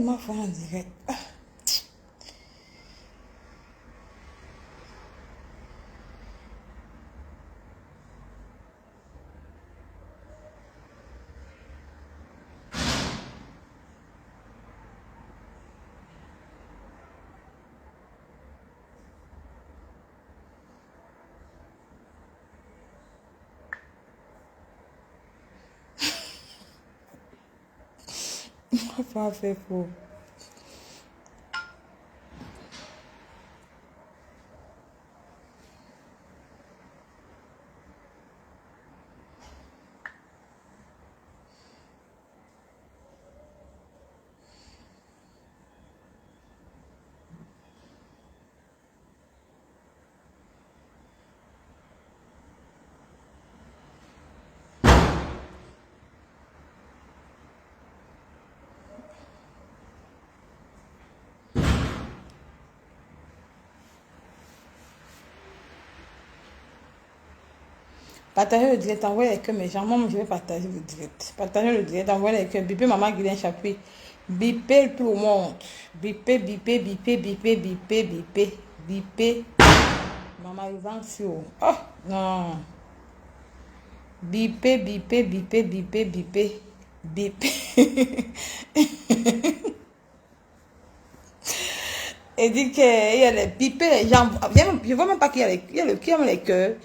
ma foi en direct. Ma foi fait faux. Partagez le direct, envoyez les cœurs, mais genre, moi, je vais partager le direct. Partagez le direct, envoyez les cœurs. Bipez maman Guylaine Chapuis. Bipez tout le monde. Bipez, bipez, bipez, bipez, bipez, bipez, bipez. Maman Ivancio. Oh, non. Bipez, bipez, bipez, bipez, bipez, bipez. Et dit qu'il y a les bipez les gens. Je vois même pas qu'il y a les cœurs.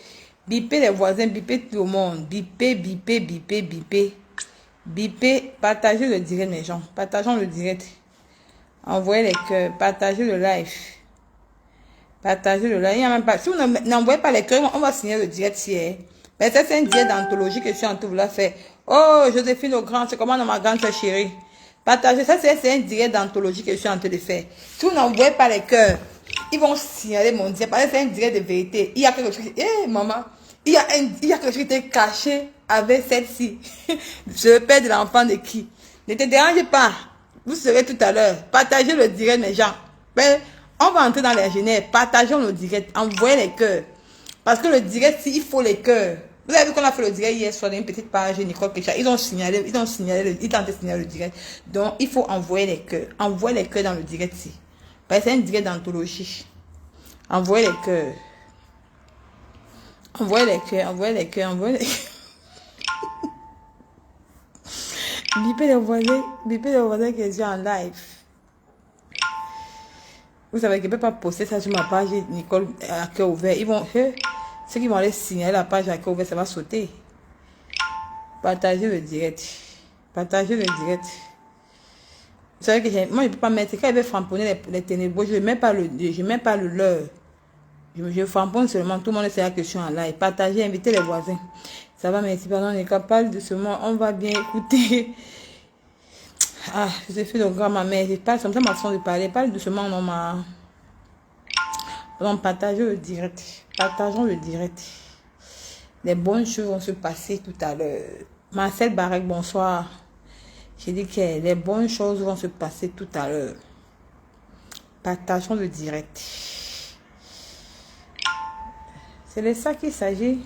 Bipez les voisins, bipez tout le monde. Bipez, bipez, bipez, bipez. Bipez, partagez le direct, mes gens. Partageons le direct. Envoyez les cœurs. Partagez le live. Partagez le live. Il y a même pas, si vous n'envoyez pas les cœurs, on va signer le direct hier. Mais ça, c'est un direct d'anthologie que je suis en train de vous faire. Oh, Joséphine Legrand, c'est comment dans ma grande soeur chérie. Partagez. Ça, c'est un direct d'anthologie que je suis en train de faire. Si vous n'envoyez pas les cœurs, ils vont signaler mon direct. Parce que c'est un direct de vérité. Il y a quelque chose. Eh, maman. Il y a quelque chose qui était caché avec celle-ci. Je le père de l'enfant de qui? Ne te dérangez pas. Vous serez tout à l'heure. Partagez le direct, mes gens. Mais on va entrer dans les génères. Partageons le direct. Envoyez les cœurs. Parce que le direct, il faut les cœurs. Vous avez vu qu'on a fait le direct hier soir dans une petite page Nicole Kecha. Ils ont signalé, ils tentent de signaler le direct. Donc, il faut envoyer les cœurs. Envoyez les cœurs dans le direct ici. Parce que c'est un direct d'anthologie. Envoyez les cœurs. Envoyez les cœurs, envoyez les cœurs, envoyez les cœurs. Bipez les voisins qui sont en live. Vous savez qu'ils ne peuvent pas poster ça sur ma page Nicole à cœur ouvert. Ils vont, ceux qui vont aller signaler la page à cœur ouvert, ça va sauter. Partagez le direct. Partagez le direct. Vous savez que moi je ne peux pas mettre, quand il veut framponner les ténébreux, je ne mets pas le leur. Je framponne seulement, tout le monde sait la question en live. Partagez, invitez les voisins. Ça va, merci, pardon, les cas, parle doucement, on va bien écouter. Ah, je fais le grand ma mère, c'est pas comme ça ma façon de parler. Parle doucement, non, ma. Donc, partagez le direct. Partageons le direct. Les bonnes choses vont se passer tout à l'heure. Marcel Barek, bonsoir. J'ai dit que les bonnes choses vont se passer tout à l'heure. Partageons le direct. C'est de ça qu'il s'agit.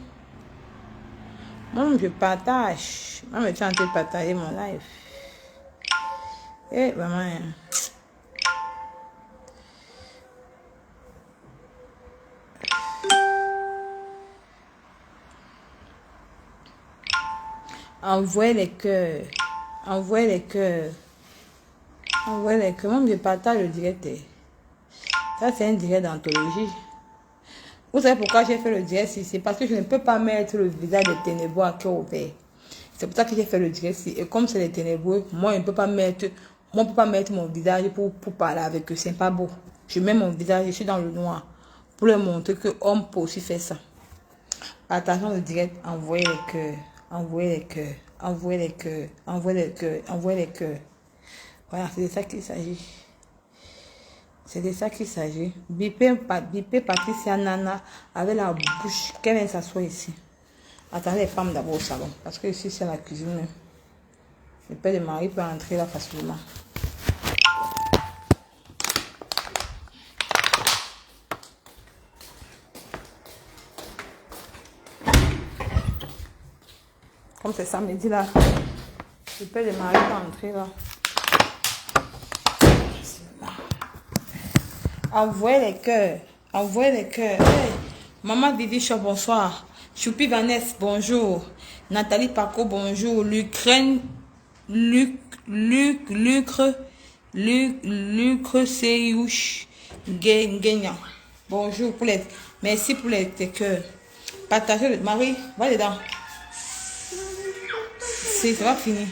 Moi, je partage. Moi, je suis en train de partager mon live. Eh, vraiment. Envoyez les cœurs. Envoyez les cœurs. Envoyez les cœurs. Moi, je partage le direct. Ça, c'est un direct d'anthologie. Vous savez pourquoi j'ai fait le direct ici? C'est parce que je ne peux pas mettre le visage des ténébreux à cœur ouvert. C'est pour ça que j'ai fait le direct ici. Et comme c'est les ténébreux, moi, je ne peux pas mettre, mon visage pour parler avec eux. C'est pas beau. Je mets mon visage, je suis dans le noir. Pour leur montrer que l'homme peut aussi faire ça. Attention le direct, envoyez les cœurs. Envoyez les cœurs. Envoyez les cœurs. Envoyez les cœurs. Envoyez les cœurs. Voilà, c'est de ça qu'il s'agit. C'est de ça qu'il s'agit. Bipez Patricia Nana avec la bouche. Qu'elle vient s'asseoir ici. Attendez les femmes d'abord au salon. Parce que ici, c'est la cuisine. Le père de Marie peut entrer là facilement. Comme c'est samedi là. Le père de Marie peut entrer là. Envoyez les cœurs. Envoyez les cœurs. Hey. Maman Vivi Shaw, bonsoir. Choupi Vanessa, bonjour. Nathalie Paco, bonjour. Lucrène, Lucre Seyouch, Gagnon. Bonjour pour les. Merci pour tes cœurs. Partagez le. Marie, va dedans. Si, ça va finir.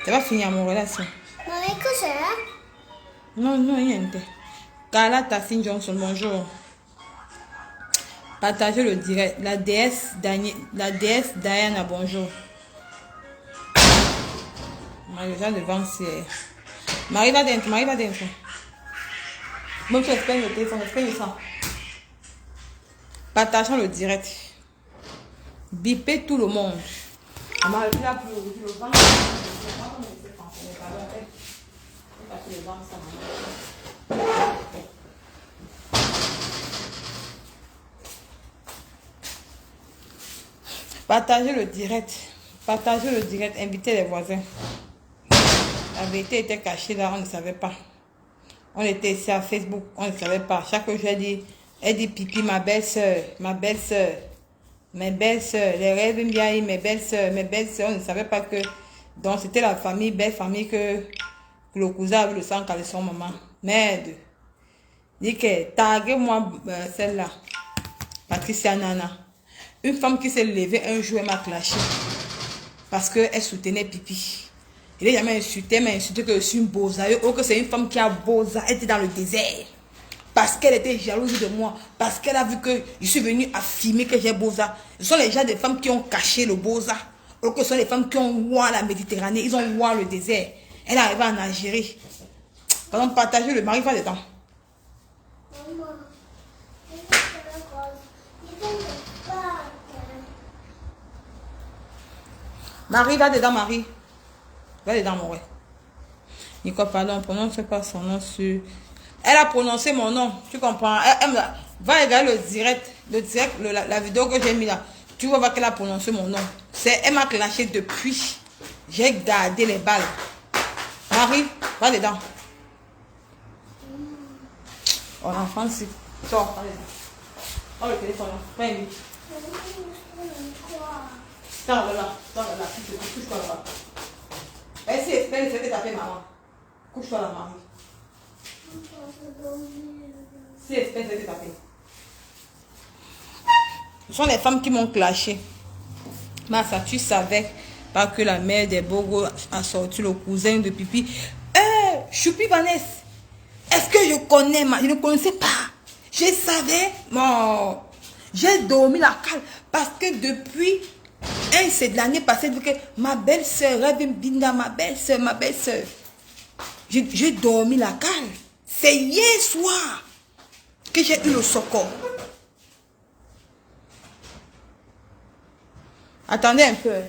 Ça va finir mon relation. Maman, que c'est là? Non, non, niente. Carla Tassine Johnson, bonjour. Partagez le direct. La déesse Diana, bonjour. Les gens devant, c'est. Marie va dentro, Marie va dentro. Bon, tu espères le téléphone, espère ça. Partageons le direct. Bipez tout le monde. On m'a repris là pour le vent. Partagez le direct. Partagez le direct. Invitez les voisins. La vérité était cachée là, on ne savait pas. On était ici à Facebook, on ne savait pas. Chaque jour, elle dit pipi, ma belle-sœur, ma belle-sœur, mes belles-sœurs, les rêves bien, mes belles-sœurs, on ne savait pas que. Donc, c'était la famille, belle famille que le cousin avait le sang calé son maman. Merde. Dit que, taguez-moi celle-là. Patricia Nana. Une femme qui s'est levée un jour, elle m'a clashé. Parce qu'elle soutenait pipi. Il n'a jamais insulté, mais insulté que je suis une boza. Ou que c'est une femme qui a boza. Elle était dans le désert. Parce qu'elle était jalouse de moi. Parce qu'elle a vu que je suis venue affirmer que j'ai boza. Ce sont les gens des femmes qui ont caché le boza. Ou que ce sont les femmes qui ont voir la Méditerranée. Ils ont voir le désert. Elle est arrivée en Algérie. Par exemple, partager le mari va dedans. Marie, va dedans, Marie. Va dedans, mon ouais. Nicole, pardon, prononce pas son nom sur... Elle a prononcé mon nom, tu comprends? Va regarder le direct, la vidéo que j'ai mis là. Tu vas voir qu'elle a prononcé mon nom. Elle m'a clashé depuis. J'ai gardé les balles. Marie, va dedans. Oh, l'enfant, si. Sors, va dedans. Oh, le téléphone là. Pas une minute. Sors là, couche-toi là-bas. Si, espère, c'est que t'as fait maman. Couche-toi là, Marie. Si, espère, c'est que t'as fait. Ce sont les femmes qui m'ont clashé. Massa, tu savais pas que la mère des Bogo a sorti le cousin de Pipi. Choupi Vanessa. Est-ce que je connais je ne connaissais pas. Je savais. Bon, j'ai dormi la cale. Parce que depuis... c'est de l'année passée que ma belle-sœur, Binda, ma belle-sœur. J'ai dormi la cale. C'est hier soir que j'ai eu le secours. Attendez un peu.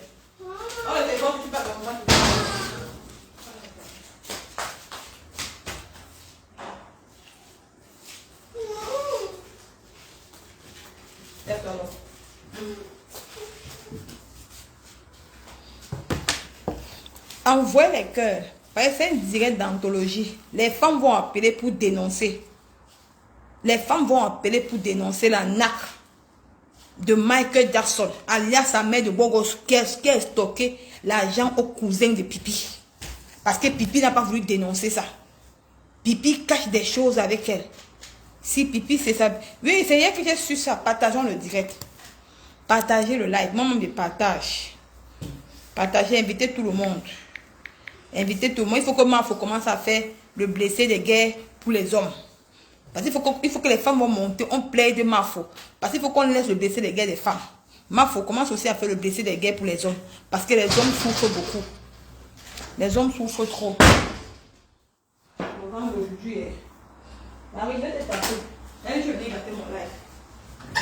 Envoyez les cœurs. C'est une direct d'anthologie. Les femmes vont appeler pour dénoncer. Les femmes vont appeler pour dénoncer la NAC de Michael Jackson, alias sa mère de Bogos, qui a stocké l'argent au cousin de Pipi. Parce que Pipi n'a pas voulu dénoncer ça. Pipi cache des choses avec elle. Si Pipi, c'est ça. Oui, c'est hier que j'ai su ça. Partageons le direct. Partagez le live. Moi-même, je partage. Partagez, invitez tout le monde. Invitez tout le monde. Il faut que commence à faire le blessé des guerres pour les hommes. Parce qu'il faut que les femmes vont monter. On plaide de Mafo. Parce qu'il faut qu'on laisse le blessé des guerres des femmes. Mafo commence aussi à faire le blessé des guerres pour les hommes. Parce que les hommes souffrent beaucoup. Les hommes souffrent trop. Le vent d'aujourd'hui est... Marie, je vais te taper. Elle, je vais gâter mon live. Je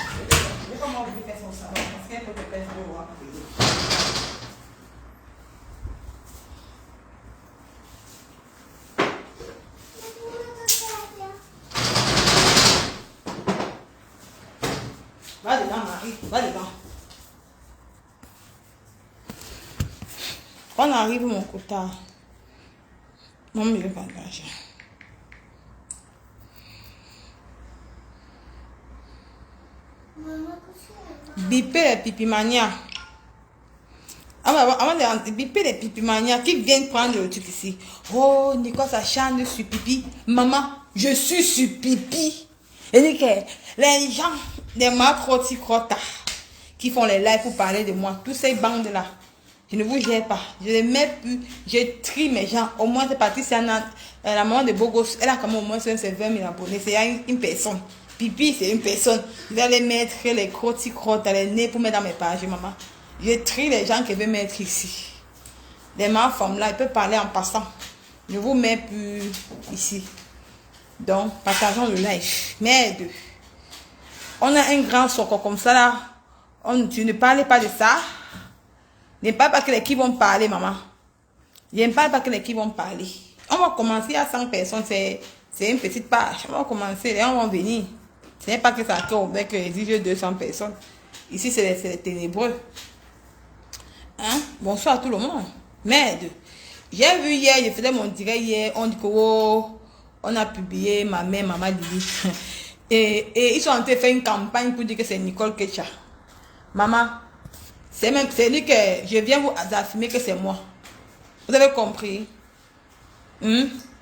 vais pas m'oublier faire son salon. Parce qu'elle peut te faire le voir. Va dedans, Marie. Va dedans. Quand on arrive mon quota, non, mais je vais pas engager. Bipez les pipimanias. Avant de bipez les pipimanias qui viennent prendre le truc ici. Oh, Nicole, ça chante sur pipi. Maman, je suis sur pipi. Et dit que les gens, les macroticrotas qui font les lives pour parler de moi, tous ces bandes-là, je ne vous gère pas. Je ne les mets plus. Je trie mes gens. Au moins, c'est parti. C'est la maman de Bogos. Elle a quand même au moins 20 000 abonnés. C'est une personne. Pipi, c'est une personne. Vous allez mettre les crottes dans les nez pour mettre dans mes pages, maman. Je trie les gens qui veulent mettre ici. Les femmes là, ils peuvent parler en passant. Je ne vous mets plus ici. Donc, partageons le live. Merde. On a un grand socle comme ça là. Tu ne parles pas de ça. Ne parle pas que les qui vont parler, maman. Je ne parle pas que les qui vont parler. On va commencer à 100 personnes. C'est une petite page. On va commencer. Et on va venir. Ce n'est pas que ça tombe avec les 200 personnes. Ici, c'est les ténébreux. Hein? Bonsoir à tout le monde. Merde. J'ai vu hier, je faisais mon direct hier. On dit que oh, on a publié ma mère, maman Lili. Et ils sont en train de faire une campagne pour dire que c'est Nicole Ketcha. Maman. C'est lui que je viens vous affirmer que c'est moi. Vous avez compris?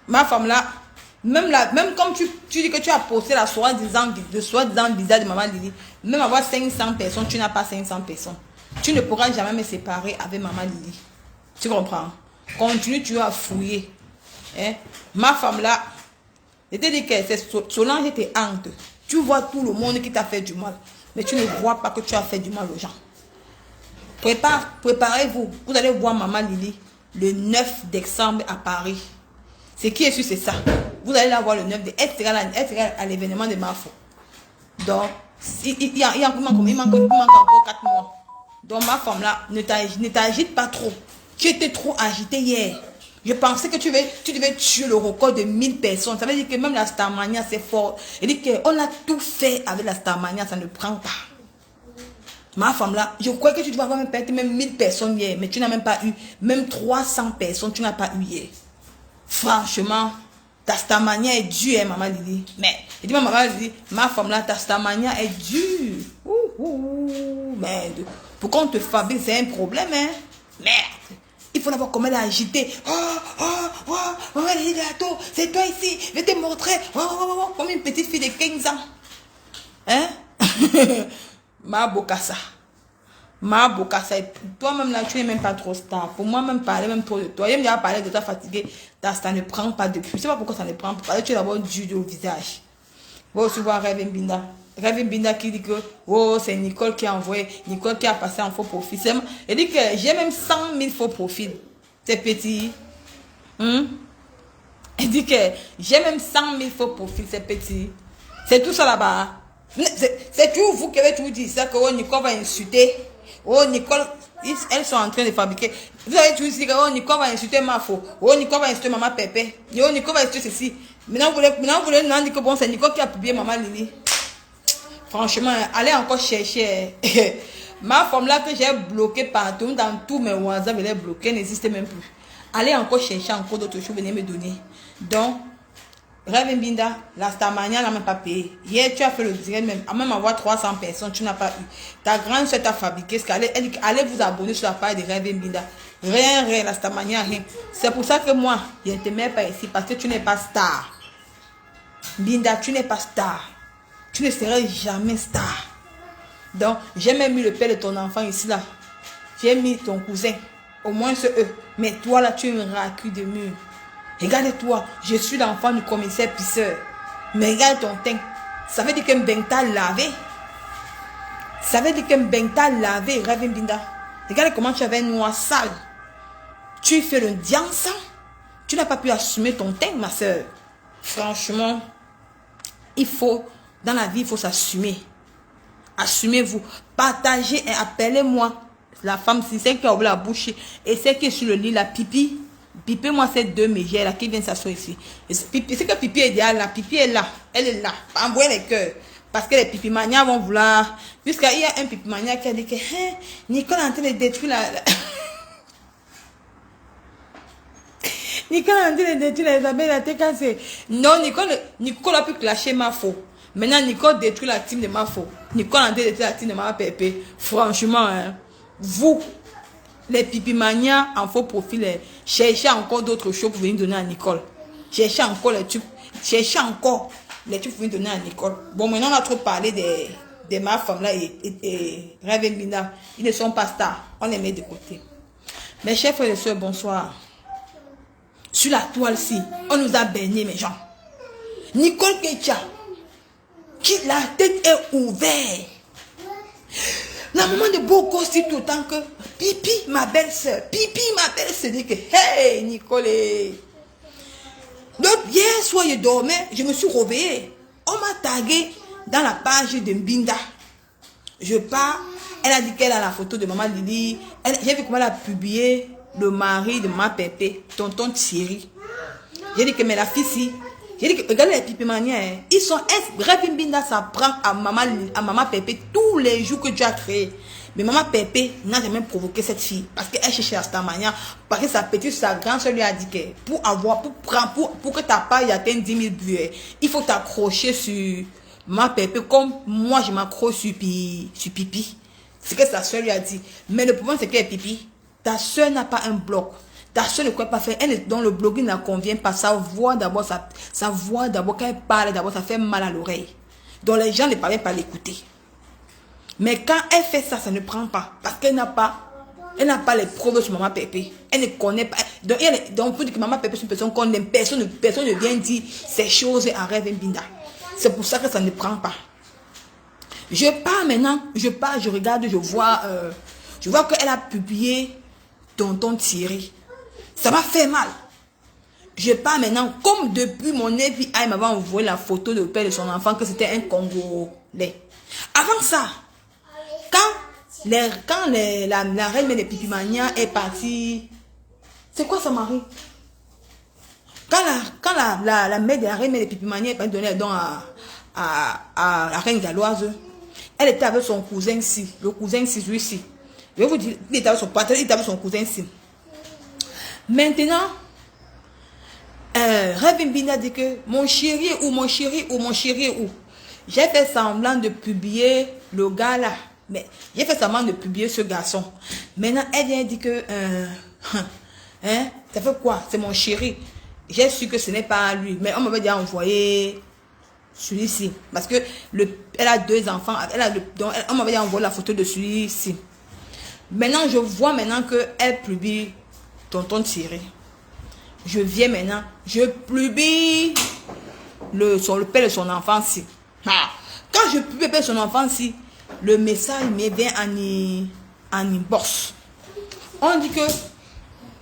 Ma femme là, même comme tu dis que tu as posté la soi-disant bizarre de maman Lili, même avoir 500 personnes, tu n'as pas 500 personnes. Tu ne pourras jamais me séparer avec maman Lili. Tu comprends? Continue, tu vas fouiller. Hein? Ma femme là, je te dis que c'est Solange te hante. Tu vois tout le monde qui t'a fait du mal, mais tu ne vois pas que tu as fait du mal aux gens. Préparez-vous. Vous allez voir maman Lili le 9 décembre à Paris. Ce qui est sûr, c'est ça. Vous allez la voir le 9 décembre. Elle sera à l'événement de Mafo. Donc, il manque encore 4 mois. Donc, ma femme là, ne t'agite pas trop. Tu étais trop agitée hier. Je pensais que tu devais tuer le record de 1000 personnes. Ça veut dire que même la Starmania, c'est fort. Elle dit qu'on a tout fait avec la Starmania, ça ne prend pas. Ma femme là, je crois que tu dois avoir même 1000 personnes hier, mais tu n'as même pas eu, même 300 personnes, tu n'as pas eu hier. Franchement, ta Starmania est dure, hein, maman Lili. Mais, je dis maman Lili, ma femme là, ta Starmania est dure. Merde. Pourquoi on te fabrique, c'est un problème, hein. Merde. Il faut l'avoir comme elle a agité. Maman Lili Gâteau, c'est toi ici, je vais te montrer. Comme une petite fille de 15 ans. Hein? Ma bokassa. Toi-même là, tu n'es même pas trop star. Pour moi, même parler même trop de toi. Il me dit à parler de toi fatigué. Ça ne prend pas depuis. Je ne sais pas pourquoi ça ne prend pas. Tu es d'abord dur au visage. Va aussi voir Rêve Mbinda. Rêve Mbinda qui dit que oh, c'est Nicole qui a envoyé. Nicole qui a passé en faux profil. Elle dit que j'ai même 100 000 faux profils. C'est petit. Elle dit que j'ai même 100 000 faux profils. C'est petit. C'est tout ça là-bas. C'est toujours vous qui avez toujours dit ça, que oh, Nicole va insulter. Oh, Nicole, elles sont en train de fabriquer. Vous avez toujours dit que oh, Nicole va insulter Mafo. Oh, Nicole va insulter Maman Pépé. Oh, Nicole va insulter ceci. Maintenant, vous voulez nous dire que bon, c'est Nicole qui a publié Maman Lili. Franchement, allez encore chercher. Ma femme là que j'ai bloqué partout, dans tous mes WhatsApp, elle est bloquée, n'existe même plus. Allez encore chercher encore d'autres choses, venez me donner. Donc, Rêve Mbinda, la Starmania n'a même pas payé. Hier, tu as fait le direct, même avoir 300 personnes, tu n'as pas eu. Ta grande soeur t'a fabriqué. Elle dit, allez vous abonner sur la page de Rêve Mbinda. Rien, la Starmania, rien. C'est pour ça que moi, je ne te mets pas ici, parce que tu n'es pas star. Mbinda, tu n'es pas star. Tu ne seras jamais star. Donc, j'ai même mis le père de ton enfant ici, là. J'ai mis ton cousin. Au moins c'est eux. Mais toi, là, tu es une racue de mur. Regarde-toi, je suis l'enfant du commissaire pisseur. Mais regarde ton teint. Ça veut dire que Mbengta lavé. Ça veut dire que Mbengta lavé, Rêve Mbinda. Regarde comment tu avais un noir sale. Tu fais le diançant. Tu n'as pas pu assumer ton teint, ma soeur. Franchement, il faut, dans la vie, il faut s'assumer. Assumez-vous. Partagez et appelez-moi. La femme, c'est celle qui a ouvert la bouche. Et celle qui est sur le lit, la pipi. Pipez-moi ces deux mégères là qui viennent s'asseoir ici. C'est que Pipi est là. Pipi est là. Elle est là. Envoyez les cœurs. Parce que les pipimanias vont vouloir. Puisqu'il y a un pipimania qui a dit que Nicole est en train de détruire Nicole a dit de détruire les abeilles, la tête cassée. Non, Nicole a pu clasher ma faux. Maintenant, Nicole détruit la team de ma faux. Nicole a dit de détruire la team de ma pépé. Franchement, hein, vous, les pipimanias en faux profil, cherchez encore d'autres choses pour venir donner à Nicole. Cherchez encore les trucs. Cherchez encore les trucs pour venir donner à Nicole. Bon, maintenant, on a trop parlé de ma femme là et Rêve et Binda. Ils ne sont pas stars. On les met de côté. Mes chers frères et sœurs, bonsoir. Sur la toile-ci, on nous a baigné, mes gens. Nicole Ketia, qui la tête est ouverte. La maman de Boko dit tout le temps que Pipi, ma belle-sœur, Pipi, ma belle-sœur, dit que hey, Nicole. Donc, hier soir, je dormais, je me suis réveillée. On m'a tagué dans la page de Mbinda. Je pars, elle a dit qu'elle a la photo de maman Lily. J'ai vu comment elle a publié le mari de ma pépé, tonton Thierry. J'ai dit que, mais la fille, si. J'ai dit que, regardez les pipimaniens, hein, ils sont, Rêve Mbinda, ça prend à maman pépé tous les jours que tu as créé. Mais maman pépé n'a jamais provoqué cette fille. Parce qu'elle cherchait à Starmania. Parce que sa petite, sa grande soeur lui a dit que pour que ta page atteigne 10 000 vues, il faut t'accrocher sur ma pépé comme moi je m'accroche sur Pipi. C'est ce que sa soeur lui a dit. Mais le problème c'est qu'elle est Pipi. Ta soeur n'a pas un blog. Ta soeur ne croit pas faire. Elle est dans le blogging ne convient pas. Sa voix d'abord, quand elle parle d'abord, ça fait mal à l'oreille. Donc les gens ne parviennent pas à l'écouter. Mais quand elle fait ça, ça ne prend pas. Parce qu'elle n'a pas les preuves sur maman Pépé. Elle ne connaît pas. Donc on peut dire que maman Pépé c'est une personne qu'on aime. Personne ne vient dire ces choses à Rêve Mbinda. C'est pour ça que ça ne prend pas. Je pars maintenant. Je regarde, je vois qu'elle a publié tonton Thierry. Ça m'a fait mal. Je pars maintenant, comme depuis mon FBI m'avait envoyé la photo de père de son enfant, que c'était un Congolais. Avant ça, quand la reine des Pipimania est partie, c'est quoi ça, Marie? Quand la mère de la reine des Pipimania est partie donner le don à la reine galloise, elle était avec son cousin ici, le cousin ici, celui-ci. Je vais vous dire, il était avec son cousin ici. Maintenant, Rêve Mbinda dit que mon chéri est où, mon chéri est où, mon chéri est où. J'ai fait semblant de publier le gars là. Mais j'ai fait semblant de publier ce garçon. Maintenant, elle vient dire que ça fait quoi? C'est mon chéri. J'ai su que ce n'est pas lui. Mais on m'avait déjà envoyé celui-ci. Parce que elle a 2 enfants. On m'avait déjà envoyé la photo de celui-ci. Maintenant, je vois maintenant qu'elle publie tonton Thierry. Je viens maintenant, je publie le père de son enfant si. Quand je publie le père de son enfant si, le message me vient en inbox. On dit que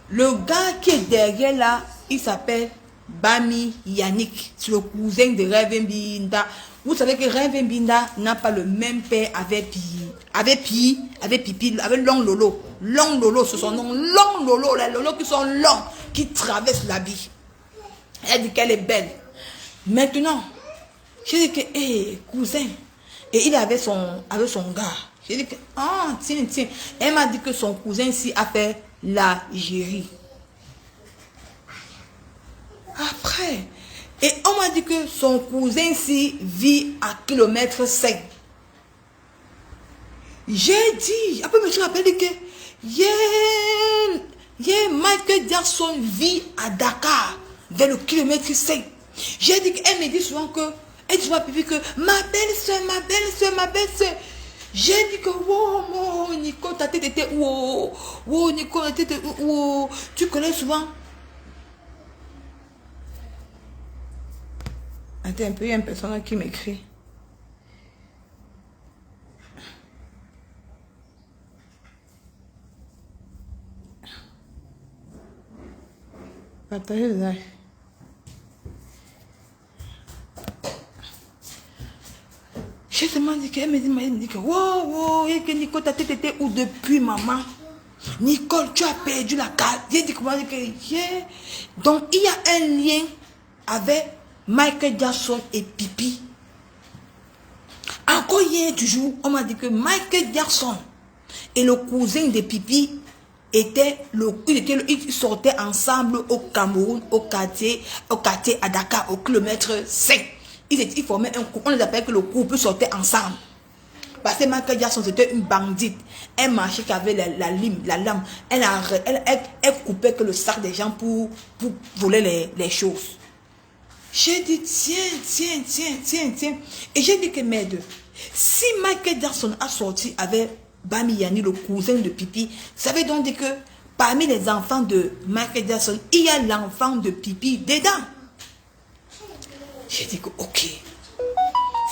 le gars qui est derrière là, il s'appelle Bami Yannick. C'est le cousin de Rêve Mbinda. Vous savez que Rêve Mbinda n'a pas le même père avec Pipi, avec Long Lolo. Long Lolo, c'est son nom. Long Lolo, les Lolo qui sont longs, qui traversent la vie. Elle dit qu'elle est belle. Maintenant, j'ai dit que, cousin, et il avait son gars. J'ai dit que, tiens. Elle m'a dit que son cousin ici a fait l'Algérie. Après, et on m'a dit que son cousin ici vit à kilomètre 5. J'ai dit, après je me suis rappelé que Michael Jackson vit à Dakar, vers le kilomètre 5. J'ai dit qu'elle me dit souvent que, elle dit Pipi que ma belle-soeur. J'ai dit que, wow, Nico, ta tête était où? Wow, Nico, ta tête était où? Tu connais souvent. Attends un peu, il y a une personne qui m'écrit. Partagez le live. J'ai seulement dit qu'elle me dit que wow, et que Nicole, ta tête était où depuis, maman? Nicole, tu as perdu la carte. J'ai dit comment que yeah. Donc il y a un lien avec Michael Jackson et Pipi. Encore hier toujours, on m'a dit que Michael Jackson et le cousin de Pipi ils sortaient ensemble au Cameroun, au quartier à Dakar, au kilomètre 5. Ils formaient un couple, on les appelait que le couple sortait ensemble. Parce que Michael Jackson, c'était une bandite. Elle marchait qu'avec la lame. Elle coupait que le sac des gens pour voler les choses. J'ai dit, tiens. Et j'ai dit que, merde, si Michael Jackson a sorti avec Bami Yani, le cousin de Pipi, ça veut donc dire que parmi les enfants de Michael Jackson, il y a l'enfant de Pipi dedans. J'ai dit que, ok.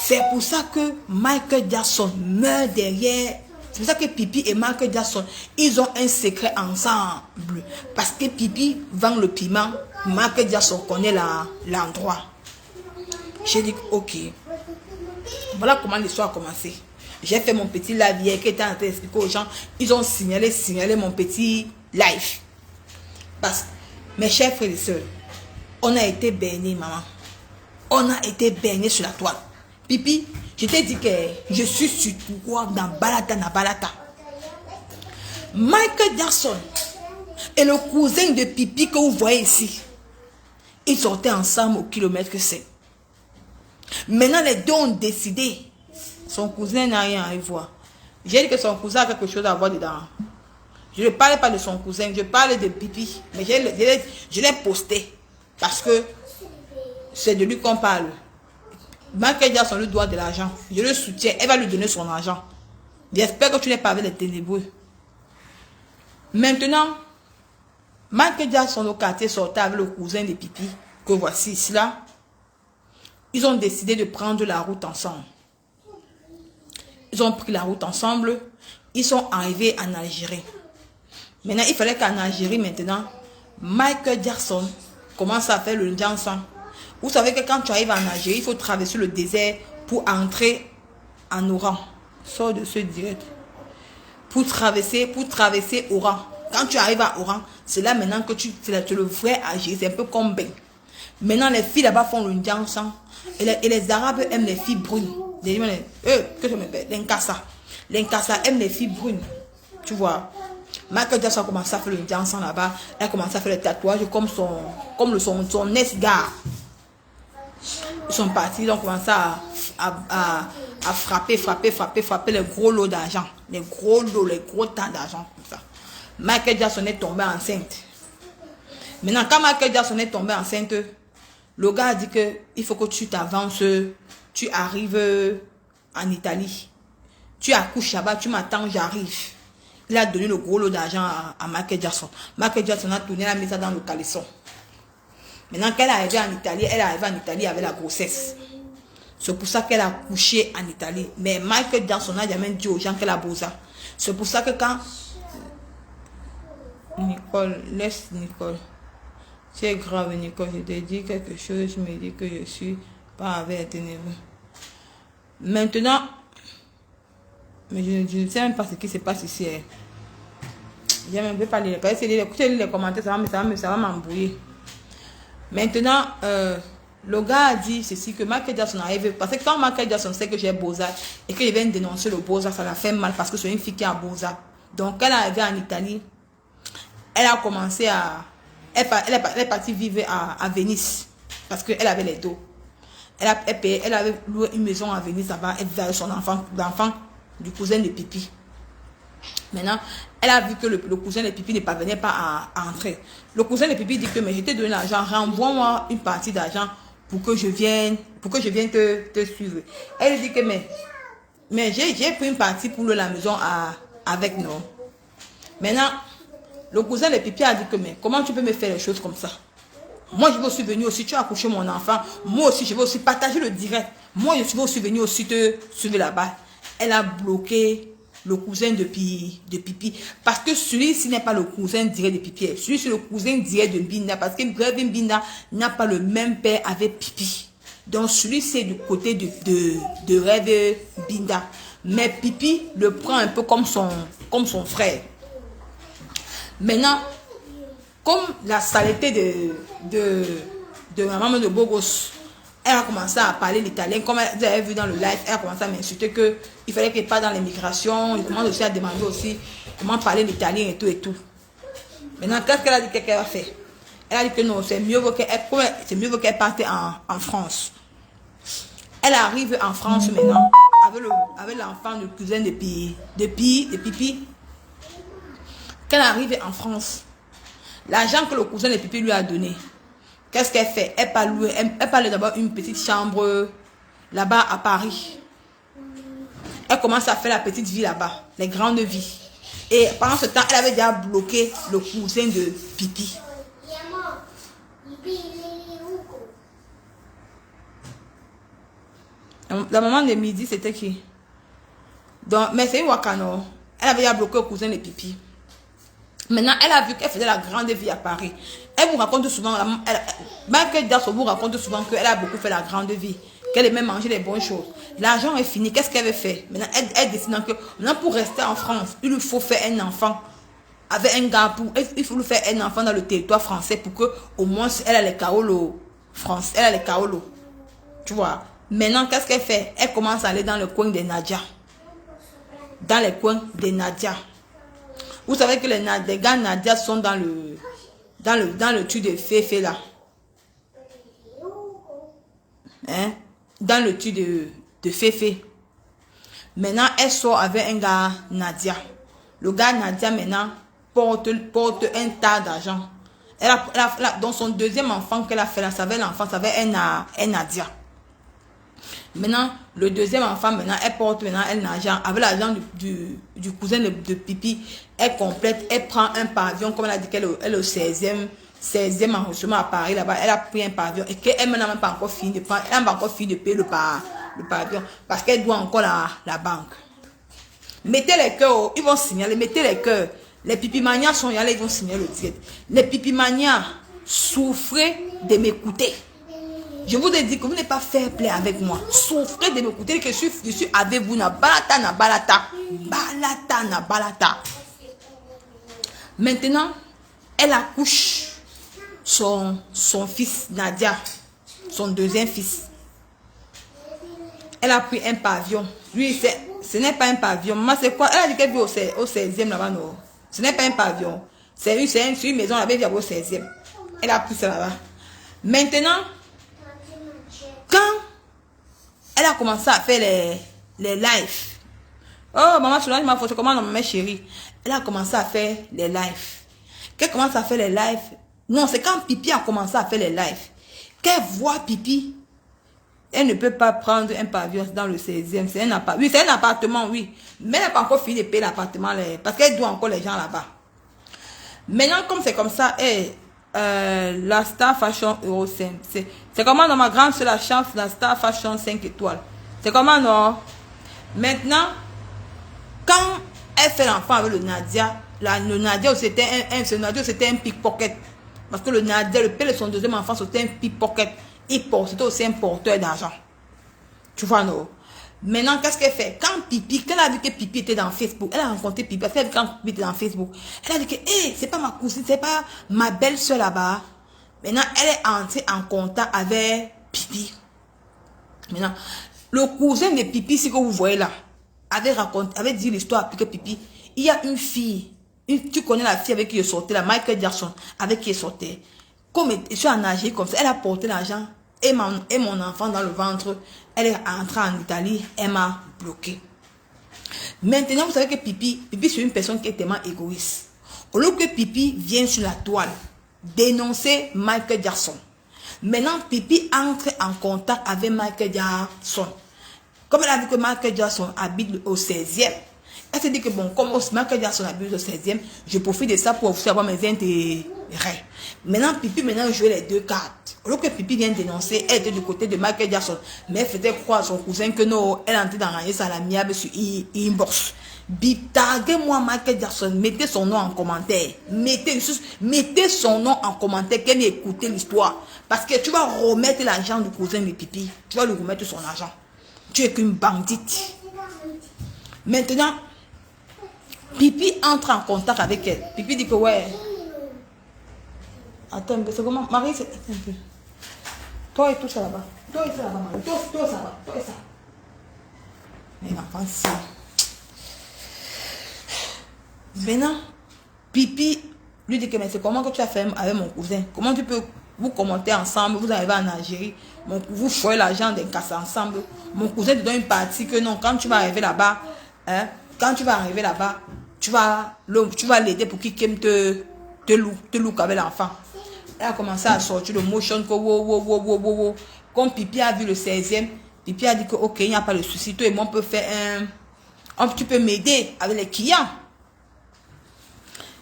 C'est pour ça que Michael Jackson meurt derrière. C'est pour ça que Pipi et Michael Jackson, ils ont un secret ensemble. Parce que Pipi vend le piment, Michael Jackson connaît l'endroit. J'ai dit, ok. Voilà comment l'histoire a commencé. J'ai fait mon petit live hier qui était en train d'expliquer aux gens. Ils ont signalé mon petit live. Parce que, mes chers frères et sœurs, on a été baignés, maman. On a été baignés sur la toile. Pipi, je t'ai dit que je suis sur toi dans Balata. Michael Jackson et le cousin de Pipi que vous voyez ici, ils sortaient ensemble au kilomètre 7. Maintenant, les deux ont décidé. Son cousin n'a rien à y voir. J'ai dit que son cousin a quelque chose à voir dedans. Je ne parle pas de son cousin, je parle de Pipi. Mais je l'ai posté parce que c'est de lui qu'on parle. Michael Jackson lui doit de l'argent. Je le soutiens. Elle va lui donner son argent. J'espère que tu n'es pas avec les ténébreux. Maintenant, Michael Jackson au quartier sortait avec le cousin de Pipi, que voici ici là. Ils ont décidé de prendre la route ensemble. Ils ont pris la route ensemble. Ils sont arrivés en Algérie. Maintenant, il fallait qu'en Algérie, maintenant, Michael Jackson commence à faire le dansant. Vous savez que quand tu arrives en Algérie, il faut traverser le désert pour entrer en Oran. Sors de ce direct. Pour traverser Oran. Quand tu arrives à Oran, c'est là maintenant que tu le vrai Algérie. C'est un peu comme Ben. Maintenant, les filles là-bas font le dansant. Et les Arabes aiment les filles brunes. Que je m'appelle l'Inkassa. L'Inkassa aime les filles brunes. Tu vois. Michael Jackson a commencé à faire le dansant là-bas. Elle a commencé à faire le tatouage comme son ex-gars. Ils sont partis, ils ont commencé à frapper les gros lots d'argent. Les gros tas d'argent comme ça. Michael Jackson est tombé enceinte. Maintenant, quand Michael Jackson est tombé enceinte, le gars a dit que il faut que tu t'avances, tu arrives en Italie. Tu accouches là-bas, tu m'attends, j'arrive. Il a donné le gros lot d'argent à Michael Jackson. Michael Jackson a tourné, elle a mis ça dans le caleçon. Maintenant qu'elle est arrivée en Italie, elle est arrivée en Italie avec la grossesse. C'est pour ça qu'elle a couché en Italie. Mais Michael Jackson n'a jamais dit aux gens qu'elle a beau ça. C'est pour ça que quand... Nicole, laisse Nicole. C'est grave, Nicole. Je te dis quelque chose, je me dis que je suis pas avec les ténébreux. Maintenant, mais je ne sais même pas ce qui se passe ici. Je ne même pas lire. Écoutez les commentaires, ça va m'embrouiller. Maintenant, le gars a dit ceci, que Michael Jackson arrive. Parce que quand Michael Jackson sait que j'ai Beaux-Arts et qu'il vient dénoncer le Beaux-Arts, ça la fait mal parce que c'est une fille qui a Beaux-Arts. Donc, elle est arrivée en Italie. Elle a commencé à... Elle est partie vivre à Venise. Parce qu'elle avait les dos. Elle avait loué une maison à Venise avant. Elle vivait avec son enfant, l'enfant du cousin de Pipi. Maintenant, elle a vu que le cousin de Pipi ne parvenait pas à entrer. Le cousin de Pipi dit que, mais je t'ai donné l'argent, renvoie-moi une partie d'argent pour que je vienne te suivre. Elle dit que, mais j'ai pris une partie pour la maison avec nous. Maintenant, le cousin de Pipi a dit que, mais comment tu peux me faire les choses comme ça? Moi, je veux aussi venir aussi, tu as accouché mon enfant. Moi aussi, je veux aussi partager le direct. Moi, je veux aussi venir aussi te suivre là-bas. Elle a bloqué le cousin de Pipi. Parce que celui-ci n'est pas le cousin direct de Pipi. Celui-ci, c'est le cousin direct de Binda. Parce que Rêve Binda n'a pas le même père avec Pipi. Donc, celui-ci, c'est du côté de Rêve Binda. Mais Pipi le prend un peu comme son frère. Maintenant, comme la saleté de ma maman de Bogos, elle a commencé à parler l'italien. Comme vous avez vu dans le live, elle a commencé à m'insulter qu'il fallait qu'elle parte dans l'immigration. Il commence aussi à demander aussi comment parler l'italien et tout et tout. Maintenant, qu'est-ce qu'elle a dit qu'elle va faire? Elle a dit que non, c'est mieux qu'elle parte en France. Elle arrive en France maintenant avec l'enfant de cousin de Pipi. Qu'elle arrive en France, l'argent que le cousin de Pipi lui a donné, qu'est-ce qu'elle fait? Elle parle d'abord une petite chambre là-bas à Paris. Elle commence à faire la petite vie là-bas, les grandes vies. Et pendant ce temps, elle avait déjà bloqué le cousin de Pipi. La maman de midi, c'était qui? Donc, mais c'est Wakano. Elle avait déjà bloqué le cousin de Pipi. Maintenant, elle a vu qu'elle faisait la grande vie à Paris. Elle vous raconte souvent, Michael Jackson vous raconte souvent qu'elle a beaucoup fait la grande vie, qu'elle aimait manger les bonnes choses. L'argent est fini, qu'est-ce qu'elle veut faire? Maintenant, elle décide que maintenant, pour rester en France, il lui faut faire un enfant avec un gars. Il faut lui faire un enfant dans le territoire français pour que au moins elle a les kaolos français, elle a les kaolos. Tu vois? Maintenant, qu'est-ce qu'elle fait? Elle commence à aller dans le coin des Nadia. Dans les coins des Nadia. Vous savez que les gars Nadia sont dans le tube de Féfé là. Hein? Dans le tube de Féfé. Maintenant, elle sort avec un gars Nadia. Le gars Nadia maintenant porte un tas d'argent. Dans son deuxième enfant qu'elle a fait là, ça avait un Nadia. Maintenant, le deuxième enfant, maintenant, elle porte l'argent. Avec l'argent du cousin de Pipi, elle complète, elle prend un pavillon, comme elle a dit qu'elle est au 16e enregistrement à Paris, là-bas. Elle a pris un pavillon et qu'elle n'a même pas encore fini de prendre, elle n'a pas encore fini de payer le pavillon parce qu'elle doit encore la banque. Mettez les cœurs, ils vont signaler, mettez les cœurs. Les pipimanias sont là, ils vont signaler le direct. Les pipimanias, souffrez de m'écouter. Je vous ai dit que vous n'êtes pas fair play avec moi. Souffrez de m'écouter que je suis avec vous. Na balata. Maintenant, elle accouche son fils Nadia, son deuxième fils. Elle a pris un pavillon. Lui, ce n'est pas un pavillon. Maman, c'est quoi? Elle a dit qu'elle vit au 16e là-bas. Non. Ce n'est pas un pavillon. C'est une maison là-bas, elle vit au 16e. Elle a pris ça là-bas. Maintenant, quand elle a commencé à faire les lives. Oh, maman, tu ma photo, comment ma chérie? Elle a commencé à faire les lives. Qu'elle commence à faire les lives. Non, c'est quand Pipi a commencé à faire les lives. Qu'elle voit Pipi. Elle ne peut pas prendre un pavillon dans le 16e. C'est un appartement. Oui, c'est un appartement, oui. Mais elle n'a pas encore fini de payer l'appartement. Parce qu'elle doit encore les gens là-bas. Maintenant, comme c'est comme ça, la Star Fashion Euro 5. C'est comment dans ma grande sur la chance, la Star Fashion 5 étoiles. C'est comment non? Maintenant, quand elle fait l'enfant avec le Nadia, le Nadia c'était un pickpocket. Parce que le Nadia, le père de son deuxième enfant, c'était un pickpocket. C'était aussi un porteur d'argent. Tu vois, non? Maintenant, qu'est-ce qu'elle fait? Quand elle a vu que Pipi était dans Facebook, elle a rencontré Pipi, parce qu'elle a vu quand Pipi était dans Facebook, elle a dit que, hey, c'est pas ma cousine, c'est pas ma belle-soeur là-bas. Maintenant, elle est entrée en contact avec Pipi. Maintenant, le cousin de Pipi, ce que vous voyez là, avait dit l'histoire à Pipi. Il y a une fille, tu connais la fille avec qui il sortait, la Michael Jackson, avec qui il sortait. Comme je suis en âge comme ça, elle a porté l'argent et mon enfant dans le ventre. Elle est entrée en Italie, elle m'a bloqué. Maintenant, vous savez que Pipi c'est une personne qui est tellement égoïste. Au lieu que Pipi vienne sur la toile dénoncer Michael Jackson, maintenant Pipi entre en contact avec Michael Jackson. Comme elle a vu que Michael Jackson habite au 16e, elle s'est dit que bon, comme Michael Jackson habite au 16e, je profite de ça pour aussi avoir mes intérêts. Maintenant, Pipi jouait les deux cartes. Alors que Pipi vient dénoncer, elle était du côté de Michael Jackson. Mais elle faisait croire à son cousin que non, elle est en train d'enrayer ça à l'amiable sur inbox. Taguez-moi Michael Jackson, mettez son nom en commentaire. Mettez son nom en commentaire, qu'elle ait écouté l'histoire. Parce que tu vas remettre l'argent du cousin de Pipi. Tu vas lui remettre son argent. Tu es qu'une bandite. Maintenant, Pipi entre en contact avec elle. Pipi dit que ouais. Attends, c'est comment? Marie, c'est un peu. Toi et tout ça là-bas. Toi et ça là-bas, Marie. Toi ça là-bas. Toi et ça. Mais l'enfant, ça. Maintenant, Pipi Lui dit que mais c'est comment que tu as fait avec mon cousin? Comment tu peux vous commenter ensemble, vous arrivez en Algérie, vous foyez l'argent des casses ensemble. Mon cousin te donne une partie que non, quand tu vas arriver là-bas, hein, quand tu vas arriver là-bas, tu vas l'aider pour qu'il te look avec l'enfant. Elle a commencé à sortir le motion que wow. Comme Pipi a vu le 16e, Pipi a dit que ok, il n'y a pas de souci, toi et moi on peut faire tu peux m'aider avec les clients.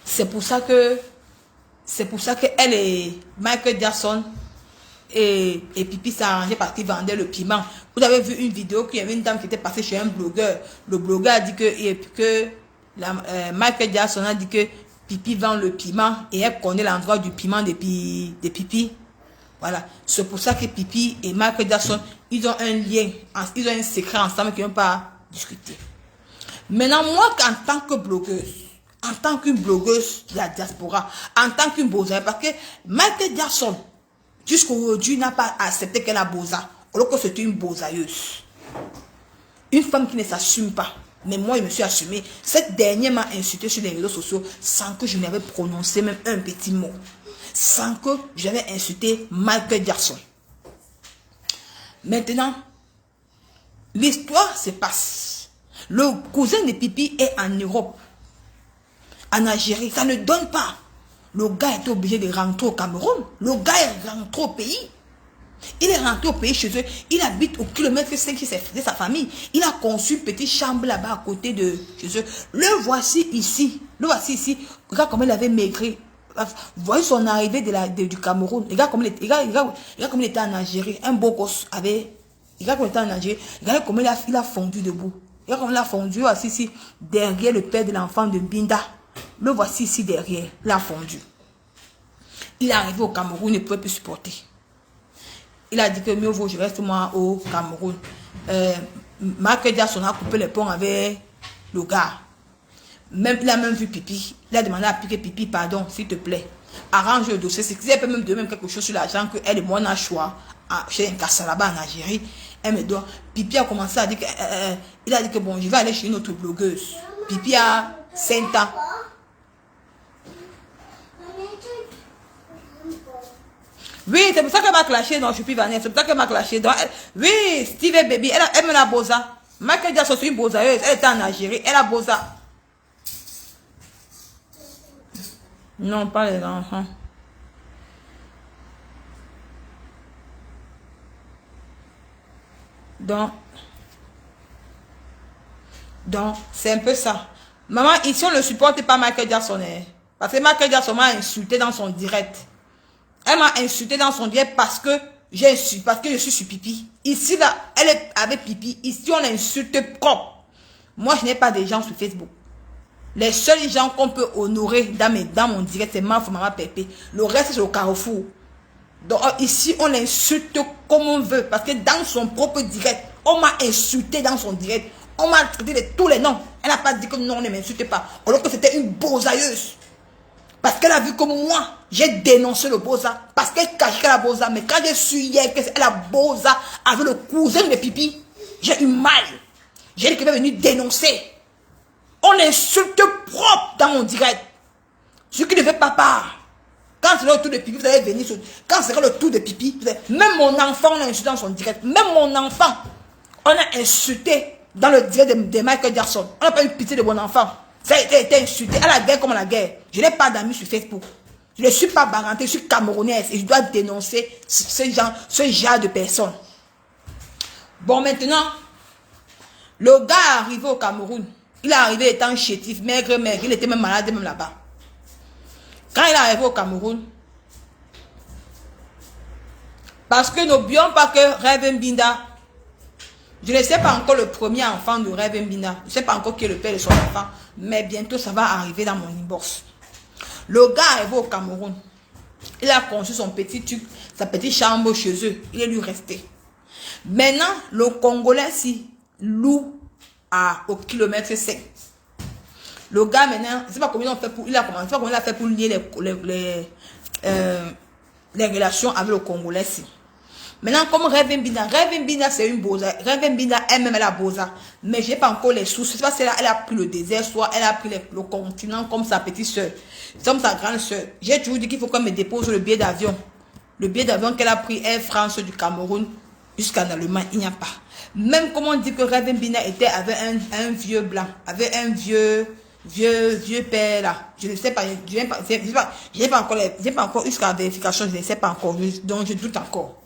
C'est pour ça que elle et Michael Jackson et Pipi s'est arrangé parce qu'ils vendaient le piment. Vous avez vu une vidéo qu'il y avait une dame qui était passée chez un blogueur. Le blogueur a dit que Michael Jackson a dit que Pipi vend le piment et elle connaît l'endroit du piment de Pipi. Voilà. C'est pour ça que Pipi et Michael Jackson, ils ont un lien, ils ont un secret ensemble qu'ils n'ont pas discuté. Maintenant, moi, en tant que blogueuse, en tant qu'une blogueuse de la diaspora, en tant qu'une bosa, parce que Michael Jackson, jusqu'aujourd'hui, n'a pas accepté qu'elle a bosa, alors que c'est une bosailleuse. Une femme qui ne s'assume pas. Mais moi, je me suis assumée. Cette dernière m'a insulté sur les réseaux sociaux sans que je n'avais prononcé même un petit mot. Sans que j'avais insulté Michael Jackson. Maintenant, l'histoire se passe. Le cousin de Pipi est en Europe. En Algérie, ça ne donne pas. Le gars est obligé de rentrer au Cameroun. Le gars est rentré au pays. Il est rentré au pays chez eux. Il habite au kilomètre 5 de sa famille. Il a conçu une petite chambre là-bas à côté de chez eux. Le voici ici. Regarde comment il avait maigri. Vous voyez son arrivée du Cameroun. Regarde comment il était en Algérie. Un beau gosse avait... Regarde comment il était en Algérie. Regarde comment il a fondu debout. Regarde comment il a fondu assis ici derrière le père de l'enfant de Binda. Le voici ici derrière. Il a fondu. Il est arrivé au Cameroun. Il ne pouvait plus supporter. Il a dit que mieux vaut je reste moi au Cameroun. Michael Jackson a coupé les ponts avec le gars. Il a même vu Pipi. Il a demandé à Pipi, pardon, s'il te plaît. Arrange le dossier. C'est qu'il peut même donner quelque chose sur l'argent que elle et moi on a choix. Chez un casse là-bas en Algérie. Elle me doit. Pipi a commencé à dire que il a dit que bon, je vais aller chez une autre blogueuse. Pipi a 5 ans. Oui, c'est pour ça qu'elle m'a clashé dans Choupi Vanessa. C'est pour ça qu'elle m'a clashé dans... Oui, Steve Baby, elle me l'a bosa. Michael Jackson, c'est une bosailleuse. Elle était en Algérie, elle a bosa. Non, pas les enfants. Donc, c'est un peu ça. Maman, ici, on ne supporte pas Michael Jackson. Parce que Michael Jackson m'a insulté dans son direct. Elle m'a insulté dans son direct parce que je suis sur Pipi. Ici, là, elle est avec Pipi. Ici, on l'insulte propre. Moi, je n'ai pas de gens sur Facebook. Les seuls gens qu'on peut honorer dans mon direct, c'est Maman Pépé. Le reste, c'est au carrefour. Donc, ici, on l'insulte comme on veut. Parce que dans son propre direct, on m'a insulté dans son direct. On m'a traité de tous les noms. Elle n'a pas dit que non, on ne m'insulte pas. Alors que c'était une bosailleuse. Parce qu'elle a vu comme moi, j'ai dénoncé le bosa. Parce qu'elle cachait la bosa. Mais quand j'ai su hier qu'elle a bosa avec le cousin de Pipi, j'ai eu mal. J'ai dit qu'elle est venue dénoncer. On l'insulte propre dans mon direct. Ce qui ne fait pas part. Quand c'est le tour de Pipi, vous allez venir. Quand c'est le tour de Pipi, même mon enfant, on a insulté dans son direct. Même mon enfant, on a insulté dans le direct de Michael Jackson. On n'a pas eu pitié de mon enfant. Ça a été insulté. À la guerre comme à la guerre. Je n'ai pas d'amis sur Facebook. Je ne suis pas baranté, je suis camerounaise. Et je dois dénoncer ce genre de personnes. Bon, maintenant, le gars est arrivé au Cameroun. Il est arrivé étant chétif, maigre. Il était même malade, même là-bas. Quand il est arrivé au Cameroun, parce que n'oublions pas que Rêve Mbinda, je ne sais pas encore le premier enfant de Rêve Mbinda. Je ne sais pas encore qui est le père de son enfant. Mais bientôt, ça va arriver dans mon inbox. Le gars est arrivé au Cameroun. Il a conçu son petit truc, sa petite chambre chez eux. Il est lui resté. Maintenant, le Congolais si loue au kilomètre 5. Le gars maintenant, je ne sais pas comment il a fait pour, lier les relations avec le Congolais si. Maintenant, comme Rêve Mbina, c'est une bosa. Rêve Mbina, elle-même, elle a bosa. Mais j'ai pas encore les sous. C'est pas si elle a pris le désert, soit elle a pris le continent comme sa petite soeur, comme sa grande soeur. J'ai toujours dit qu'il faut qu'elle me dépose le billet d'avion. Le billet d'avion qu'elle a pris Air France du Cameroun jusqu'en Allemagne, il n'y a pas. Même comme on dit que Rêve Mbina était avec un vieux blanc, avec un vieux père là. Je ne sais pas, j'ai pas encore jusqu'à la vérification, je ne sais pas encore, donc je doute encore.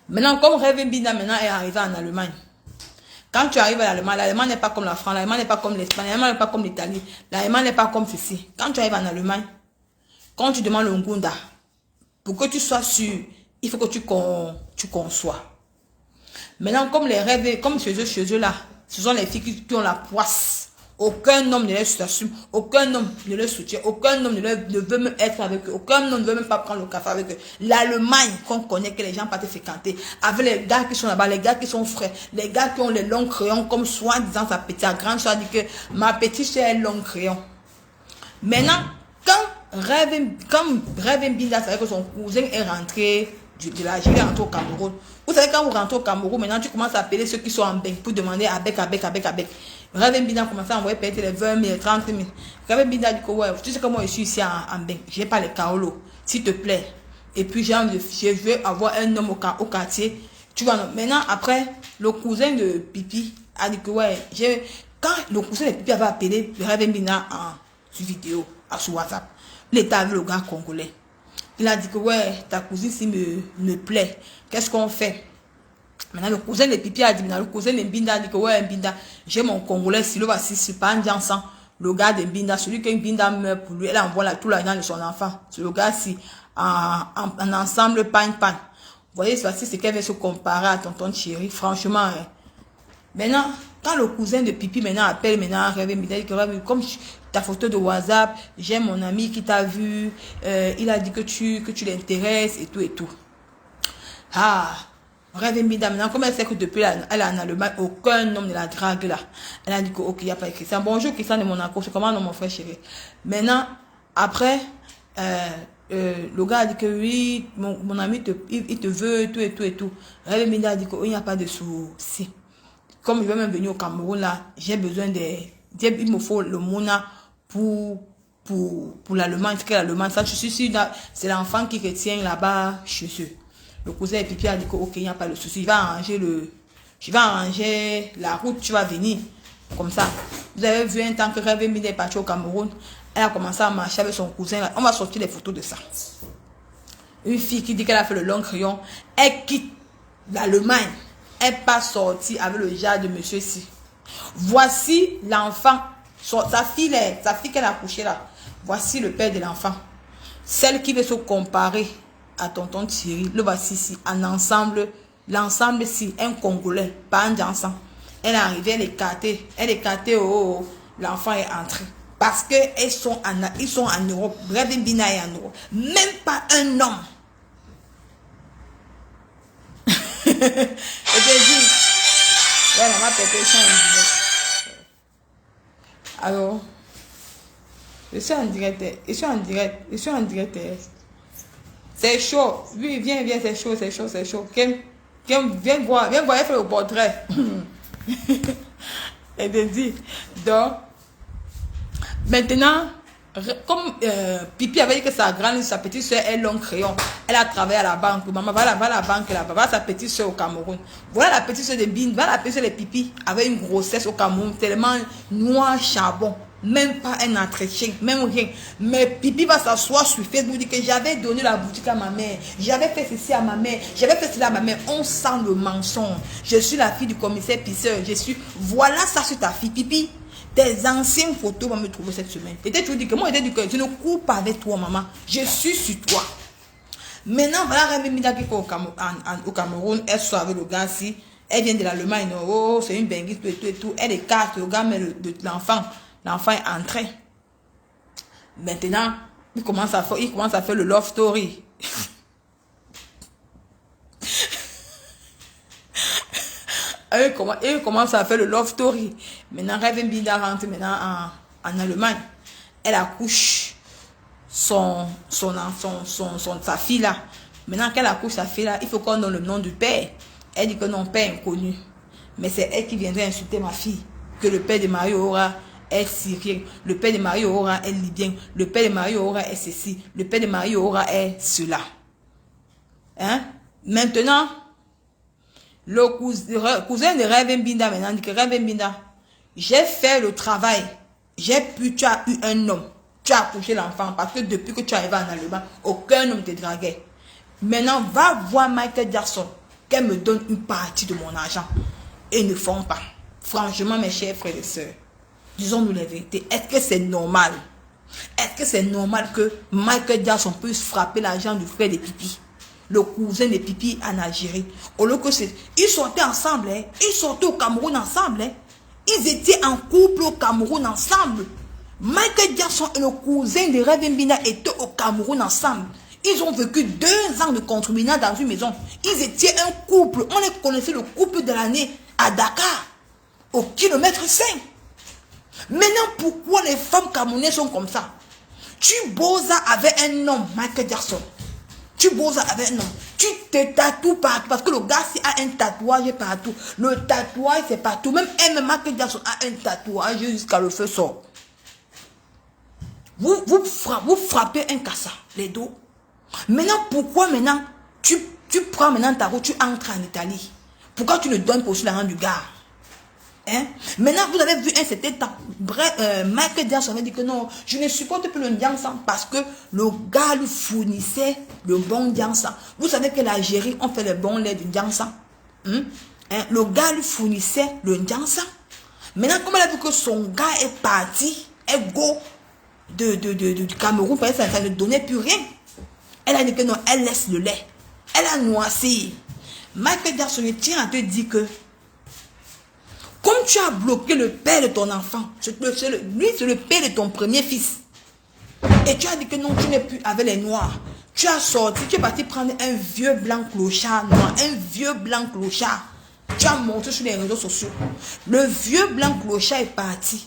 Maintenant, comme Rêve Mbina maintenant est arrivé en Allemagne. Quand tu arrives à l'Allemagne, l'Allemagne n'est pas comme la France, l'Allemagne n'est pas comme l'Espagne, l'Allemagne n'est pas comme l'Italie, l'Allemagne n'est pas comme ceci. Quand tu arrives en Allemagne, quand tu demandes le Ngunda, pour que tu sois sûr, il faut que tu conçois. Maintenant, comme les rêves, comme chez eux là, ce sont les filles qui ont la poisse. Aucun homme ne les assume, aucun homme ne les soutient, aucun homme ne veut même être avec eux, aucun homme ne veut même pas prendre le café avec eux. L'Allemagne, qu'on connaît, que les gens partent fréquenter, avec les gars qui sont là-bas, les gars qui sont frais, les gars qui ont les longs crayons, comme soi-disant sa petite grande soeur dit que ma petite soeur est long crayon. Maintenant, quand Rêve Mbina savait que son cousin est rentré de l'Algérie, rentré au Cameroun. Vous savez, quand vous rentrez au Cameroun, maintenant tu commences à appeler ceux qui sont en bec pour demander à bec. Rêve Mbina a commencé à envoyer peut-être les 20 000, 30 000. Rêve Mbina dit que ouais, tu sais que moi je suis ici en bec, je n'ai pas les kaolos, s'il te plaît. Et puis je veux avoir un homme au quartier. Tu vois, maintenant après, le cousin de Pipi a dit que ouais, quand le cousin de Pipi avait appelé Rêve Mbina sur vidéo, sur WhatsApp, il était avec le gars congolais. Il a dit que ouais, ta cousine ici me plaît. Qu'est-ce qu'on fait? Maintenant, le cousin de Pipi a dit, maintenant, le cousin de Mbinda a dit que ouais, Mbinda, j'ai mon Congolais, si le voici, c'est pas un jansan. Le gars de Mbinda, celui que Mbinda meurt pour lui, elle envoie tout l'argent de son enfant. C'est le gars si en ensemble, pan. Vous voyez, c'est qu'elle veut se comparer à tonton chéri, franchement. Hein. Maintenant, quand le cousin de Pipi maintenant appelle maintenant Rêve Mbinda, il dit que comme ta photo de WhatsApp, j'ai mon ami qui t'a vu, il a dit que tu l'intéresses et tout. Ah, Rêve Mbinda, maintenant, comme elle sait que depuis elle est en Allemagne, aucun homme ne la drague là. Elle a dit que, ok, il n'y a pas de Christian. Bonjour Christian de Monaco, c'est comment non, mon frère chéri. Maintenant, après, le gars a dit que oui, mon ami, il te veut, et tout. Rêve Mbinda a dit qu'il n'y a pas de souci. Comme il veut même venir au Cameroun là, j'ai besoin il me faut le Mouna pour l'Allemagne, parce que l'Allemagne, ça, je suis sûr, c'est l'enfant qui retient là-bas chez eux. Le cousin et Pipi a dit que ok, il n'y a pas de souci, je vais arranger la route, tu vas venir. Comme ça. Vous avez vu un temps que Rêve Mbina est partie au Cameroun, elle a commencé à marcher avec son cousin là. On va sortir les photos de ça. Une fille qui dit qu'elle a fait le long crayon, elle quitte l'Allemagne. Elle pas sortie avec le genre de monsieur ci. Voici l'enfant, sa fille qu'elle a accouchée là. Voici le père de l'enfant. Celle qui veut se comparer à tonton Thierry, le voici ici, en ensemble, l'ensemble ici, un Congolais, pas un dansant. Elle est arrivée, elle est écartée, oh, l'enfant est entré. Parce que ils sont en Europe, Rêve Mbina est en Europe. Même pas un homme. Et je dis, ouais, maman, peut-être ça en direct. Alors, je suis en direct. C'est chaud. Oui, viens, c'est chaud. Viens voir, elle fait le portrait. Et je dis, donc, maintenant, comme Pipi avait dit que sa petite soeur est long crayon, elle a travaillé à la banque. Maman, va à la banque là-bas, va sa petite soeur au Cameroun. Voilà la petite soeur de Bin, va la petite soeur de Pipi, avec une grossesse au Cameroun, tellement noir charbon. Même pas un entretien, même rien. Mais Pipi va s'asseoir sur Facebook, dit que j'avais donné la boutique à ma mère, j'avais fait ceci à ma mère, j'avais fait cela à ma mère. On sent le mensonge. Je suis la fille du commissaire Pisseur. Voilà ça sur ta fille, Pipi. Tes anciennes photos vont me trouver cette semaine. Et tu dis que moi, je ne cours pas avec toi, maman. Je suis sur toi. Maintenant, voilà, Rêve Mbina qui est au Cameroun, elle soit avec le gars ici. Elle vient de l'Allemagne, oh, c'est une benguiste, et tout. Elle écarte le gars, mais l'enfant. L'enfant est entré. Maintenant, il commence à faire le love story. Il commence à faire le love story. Maintenant, Rêve Mbina rentre maintenant en Allemagne. Elle accouche sa fille là. Maintenant qu'elle accouche sa fille là, il faut qu'on donne le nom du père. Elle dit que non, père inconnu. Mais c'est elle qui viendrait insulter ma fille. Que le père de Mario Aura est syrien. Le père de Mario Aura est libyen. Le père de Mario Aura est ceci. Le père de Mario Aura est cela. Hein? Maintenant, le cousin de Rêve Mbinda maintenant dit que Rêve Mbinda, j'ai fait le travail. Tu as eu un homme. Tu as accouché l'enfant parce que depuis que tu es arrivé en Allemagne, aucun homme te draguait. Maintenant, va voir Michael Jackson, qu'elle me donne une partie de mon argent. Et ne font pas. Franchement, mes chers frères et sœurs, disons-nous la vérité. Est-ce que c'est normal? Est-ce que c'est normal que Michael Jackson puisse frapper l'argent du frère de Pipi, le cousin de Pipi en Algérie? Au lieu que c'est... Ils sortaient ensemble, hein? Ils sortaient au Cameroun ensemble, hein? Ils étaient en couple au Cameroun ensemble. Michael Jackson et le cousin de Rêve Mbinda étaient au Cameroun ensemble. Ils ont vécu 2 ans de concubinage dans une maison. Ils étaient un couple. On les connaissait le couple de l'année à Dakar, au kilomètre 5. Maintenant, pourquoi les femmes camerounaises sont comme ça? Tu bosses avec un homme, Michael Jackson. Tu bosses avec un homme. Tu te tatoues partout. Parce que le gars, s'il a un tatouage partout. Le tatouage, c'est partout. Même Michael Jackson a un tatouage jusqu'à le feu sort. Vous frappez un cassa, les dos. Maintenant, pourquoi maintenant, tu prends maintenant ta route, tu entres en Italie? Pourquoi tu ne donnes pas aussi l'argent du gars? Hein? Maintenant, vous avez vu un certain temps. Bref, Michael Jackson a dit que non, je ne supporte plus le Ndiansan parce que le gars lui fournissait le bon Ndiansan. Vous savez que l'Algérie, on fait le bon lait du Ndiansan. Hein? Le gars lui fournissait le Ndiansan. Maintenant, comme elle a vu que son gars est parti, est go du Cameroun, parce que ça ne donnait plus rien. Elle a dit que non, elle laisse le lait. Elle a noissé. Michael Jackson tient à te dire que comme tu as bloqué le père de ton enfant, lui c'est le père de ton premier fils. Et tu as dit que non, tu n'es plus avec les noirs. Tu as sorti, tu es parti prendre un vieux blanc clochard noir, un vieux blanc clochard. Tu as montré sur les réseaux sociaux. Le vieux blanc clochard est parti.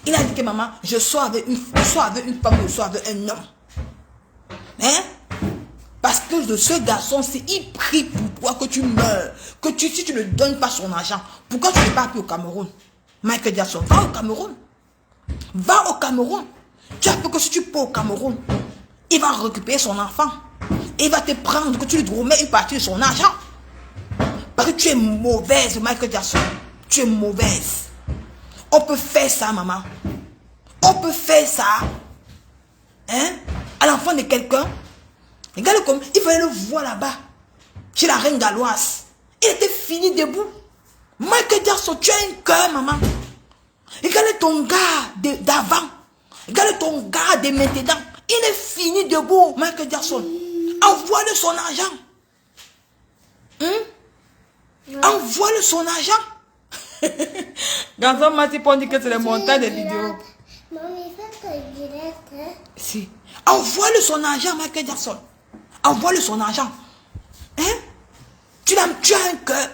Il a dit que maman, je sors avec une femme, je sors avec un homme. Hein? Parce que de ce garçon, il prie pour toi que tu meurs. Si tu ne donnes pas son argent, pourquoi tu ne pars plus au Cameroun? Michael Jackson, va au Cameroun. Va au Cameroun. Tu as peur que si tu pars au Cameroun, il va récupérer son enfant. Et il va te prendre, que tu lui remets une partie de son argent. Parce que tu es mauvaise, Michael Jackson. Tu es mauvaise. On peut faire ça, maman. On peut faire ça. Hein? À l'enfant de quelqu'un. Regarde comme il fallait le voir là-bas. Chez la reine galloise. Il était fini debout. Michael Jackson, tu as un cœur, maman. Regarde ton gars d'avant. Regarde ton gars de maintenant. Il est fini debout, Michael Jackson. Envoie-le son argent. Envoie-le son argent. Garçon Matipon dit que c'est le montage des vidéos. Si. Envoie-le son argent, Michael Jackson. Envoie-le son argent. Hein? Tu as un cœur.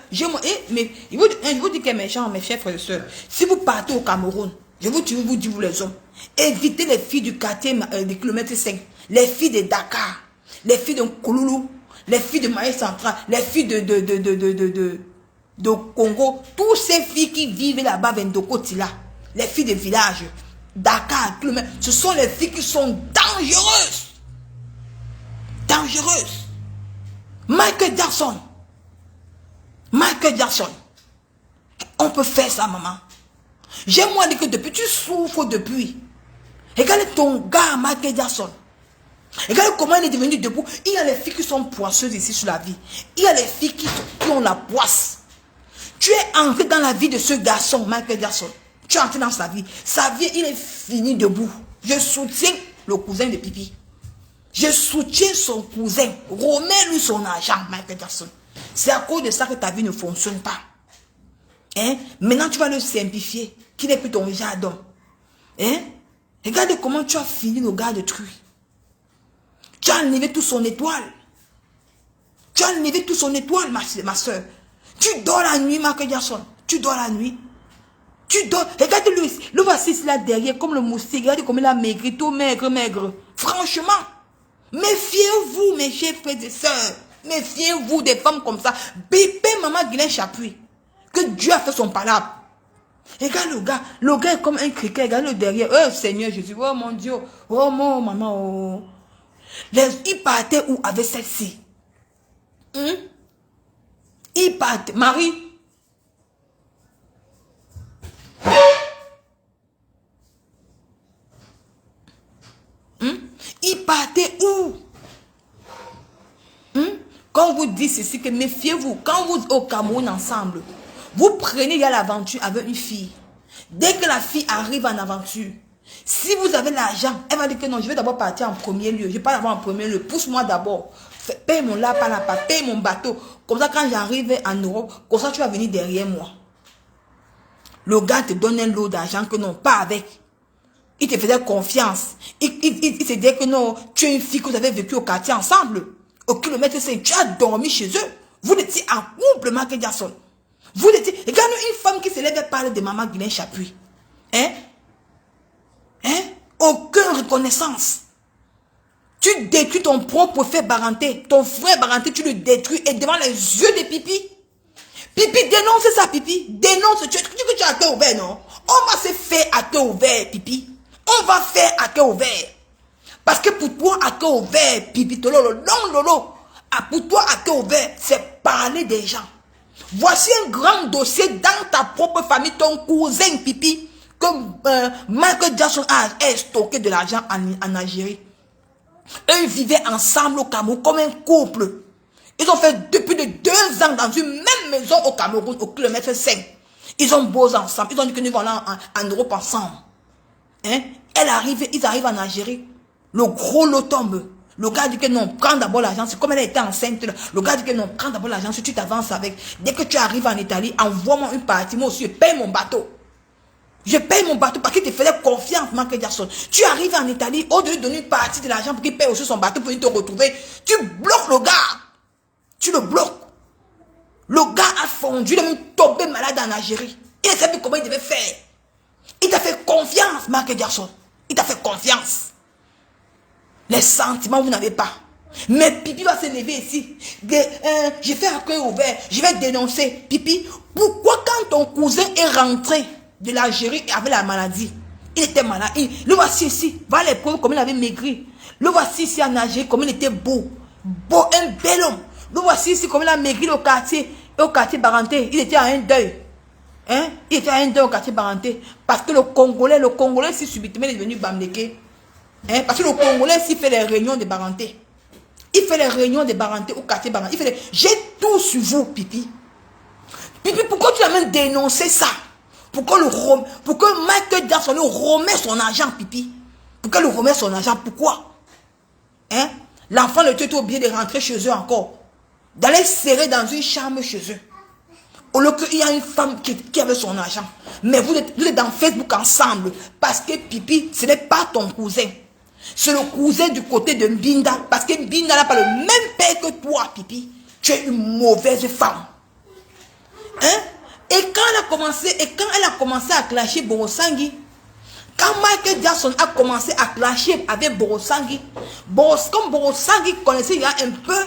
Mais je vous dis que mes gens, mes chers frères et sœurs, si vous partez au Cameroun, je vous dis vous les hommes, évitez les filles du quartier du kilomètre 5, les filles de Dakar, les filles de Kouloulou, les filles de Maïs Central, les filles de Congo, toutes ces filles qui vivent là-bas, Vendoko Tila, les filles de village, Dakar, ce sont les filles qui sont dangereuses. Dangereuses. Michael Jackson. Michael Jackson. On peut faire ça, maman. J'ai moi dit que depuis, tu souffres depuis. Regarde ton gars, Michael Jackson. Regarde comment il est devenu debout. Il y a les filles qui sont poisseuses ici sur la vie. Il y a les filles qui ont la poisse. Tu es entré dans la vie de ce garçon, Michael Jackson. Tu es entré dans sa vie. Sa vie, il est fini debout. Je soutiens le cousin de Pipi. Je soutiens son cousin. Remets-lui son argent, Michael Jackson. C'est à cause de ça que ta vie ne fonctionne pas. Hein? Maintenant, tu vas le simplifier. Qui n'est plus ton jardin. Hein? Regarde comment tu as fini le gars de truie. Tu as enlevé tout son étoile. Tu as enlevé tout son étoile, ma soeur. Tu dors la nuit, Michael Jackson. Tu dors la nuit. Tu dors. Regarde-lui. Le voici là derrière, comme le moustique. Regarde comme il a maigri, tout maigre, maigre. Franchement. Méfiez-vous, mes chers frères et sœurs. Méfiez-vous des femmes comme ça. Bipez maman Guylaine Chapuis. Que Dieu a fait son palabre. Regarde le gars est comme un criquet, regarde le derrière. Oh Seigneur Jésus, oh mon Dieu, oh mon maman, oh. Il partait où avec celle-ci? Il partait, Marie. Il partait où? Quand vous dites ceci, que méfiez-vous, quand vous êtes au Cameroun ensemble, vous prenez l'aventure avec une fille. Dès que la fille arrive en aventure, si vous avez l'argent, elle va dire que non, je vais d'abord partir en premier lieu. Je vais pas d'abord en premier lieu. Pousse-moi d'abord. Paye mon lapin, paye mon bateau. Comme ça, quand j'arrive en Europe, comme ça, tu vas venir derrière moi. Le gars te donne un lot d'argent que non, pas avec. Il te faisait confiance. Il te disait que non, tu es une fille que vous avez vécu au quartier ensemble. Au kilomètre 5, tu as dormi chez eux. Vous étiez en couple, Michael Jackson. Vous étiez... Regarde une femme qui se lève et parle de maman Guylaine Chapuis. Aucune reconnaissance. Tu détruis ton propre frère Baranté. Ton frère Baranté, tu le détruis et devant les yeux de Pipi. Pipi, dénonce ça, Pipi. Dénonce. Tu dis que tu as cœur ouvert, non? On va se faire à cœur ouvert, Pipi. On va faire à cœur ouvert. Parce que pour toi, à cœur ouvert, Pipi, tololo, non, lolo. Pour toi, à cœur ouvert, c'est parler des gens. Voici un grand dossier dans ta propre famille, ton cousin, Pipi, que Michael Jackson a stocké de l'argent en Algérie. Eux, ils vivaient ensemble au Cameroun comme un couple. Ils ont fait depuis de 2 ans dans une même maison au Cameroun, au kilomètre 5. Ils ont beau ensemble. Ils ont dit que nous allons en Europe ensemble. Ils arrivent en Algérie. Le gros lot tombe. Le gars dit que non, prends d'abord l'argent. C'est comme elle était enceinte. Le gars dit que non, prends d'abord l'argent. Si tu t'avances avec. Dès que tu arrives en Italie, envoie-moi une partie. Moi aussi, je paye mon bateau. Je paye mon bateau parce qu'il te faisait confiance, Michael Jackson. Tu arrives en Italie, au lieu de donner une partie de l'argent pour qu'il paye aussi son bateau pour te retrouver, tu bloques le gars. Tu le bloques. Le gars a fondu, il est même tombé malade en Algérie. Il ne savait plus comment il devait faire. Il t'a fait confiance, Michael Jackson. Il t'a fait confiance. Les sentiments, vous n'avez pas. Mais Pipi va se lever ici. Je fais un cœur ouvert. Je vais dénoncer. Pipi, pourquoi quand ton cousin est rentré de l'Algérie avec la maladie, il était malade. Le voici ici. Va les preuves comme il avait maigri. Le voici ici en Algérie comme il était beau. Beau, un bel homme. Le voici ici comme il a maigri au quartier Baranté. Il était à un deuil. Il était à un deuil au quartier Baranté. Parce que le Congolais si subitement il est devenu Bamdeke. Parce que le Congolais s'il fait les réunions de Baranté. Il fait les réunions de Baranté au quartier Baranté. J'ai tout sur vous, Pipi. Pipi, pourquoi tu as même dénoncé ça? Pourquoi Michael Jackson lui remet son argent, Pipi? Pourquoi lui remet son argent? Pourquoi? L'enfant ne était obligé de rentrer chez eux encore. D'aller serrer dans une chambre chez eux. Au lieu qu'il y a une femme qui avait son argent. Mais vous êtes dans Facebook ensemble. Parce que Pipi, ce n'est pas ton cousin. C'est le cousin du côté de Mbinda. Parce que Mbinda n'a pas le même père que toi, Pipi. Tu es une mauvaise femme. Et quand elle a commencé à clasher Borosangui, quand Michael Jackson a commencé à clasher avec Borosangui, comme Borosangui connaissait il y a un peu,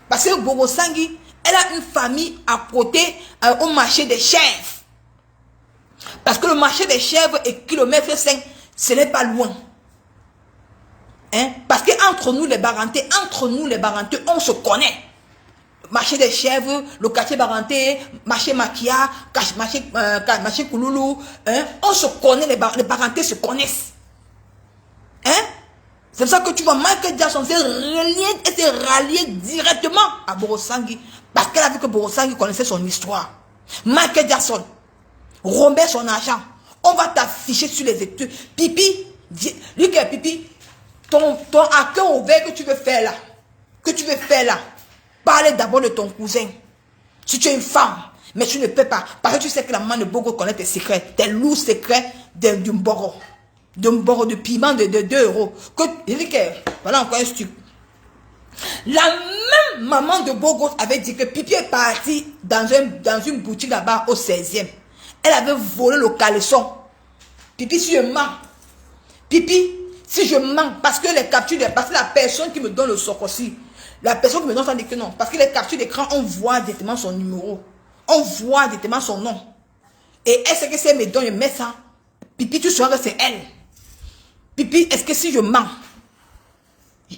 parce que Borosangui, elle a une famille à côté au marché des chèvres. Parce que le marché des chèvres est kilomètre 5, ce n'est pas loin. Parce qu'entre nous les Barantés, on se connaît. Marché des chèvres, le quartier Baranté, marché Makia, marché Kouloulou, on se connaît, les Barantés se connaissent. C'est pour ça que tu vois Michael Jackson s'est rallié directement à Borosangui. Parce qu'elle a vu que Borosangui connaissait son histoire. Michael Jackson remet son argent. On va t'afficher sur les études. Pipi, lui qui est Pipi, ton accueil ouvert que tu veux faire là, parle d'abord de ton cousin. Si tu es une femme, mais tu ne peux pas, parce que tu sais que la maman de Bogo connaît tes secrets, tes lourds secrets d'un boro. D'un boro de piment de 2 €. Voilà encore un truc. La même maman de Bogo avait dit que Pipi est parti dans une boutique là-bas au 16e. Elle avait volé le caleçon. Pipi sûrement. Pipi, Si je mens, parce que les captures, parce que la personne qui me donne le Sokosi, la personne qui me donne ça dit que non. Parce que les captures d'écran, on voit directement son numéro. On voit directement son nom. Et est-ce que si elle me donne, je mets ça. Pipi, tu sauras que c'est elle. Pipi, est-ce que si je mens,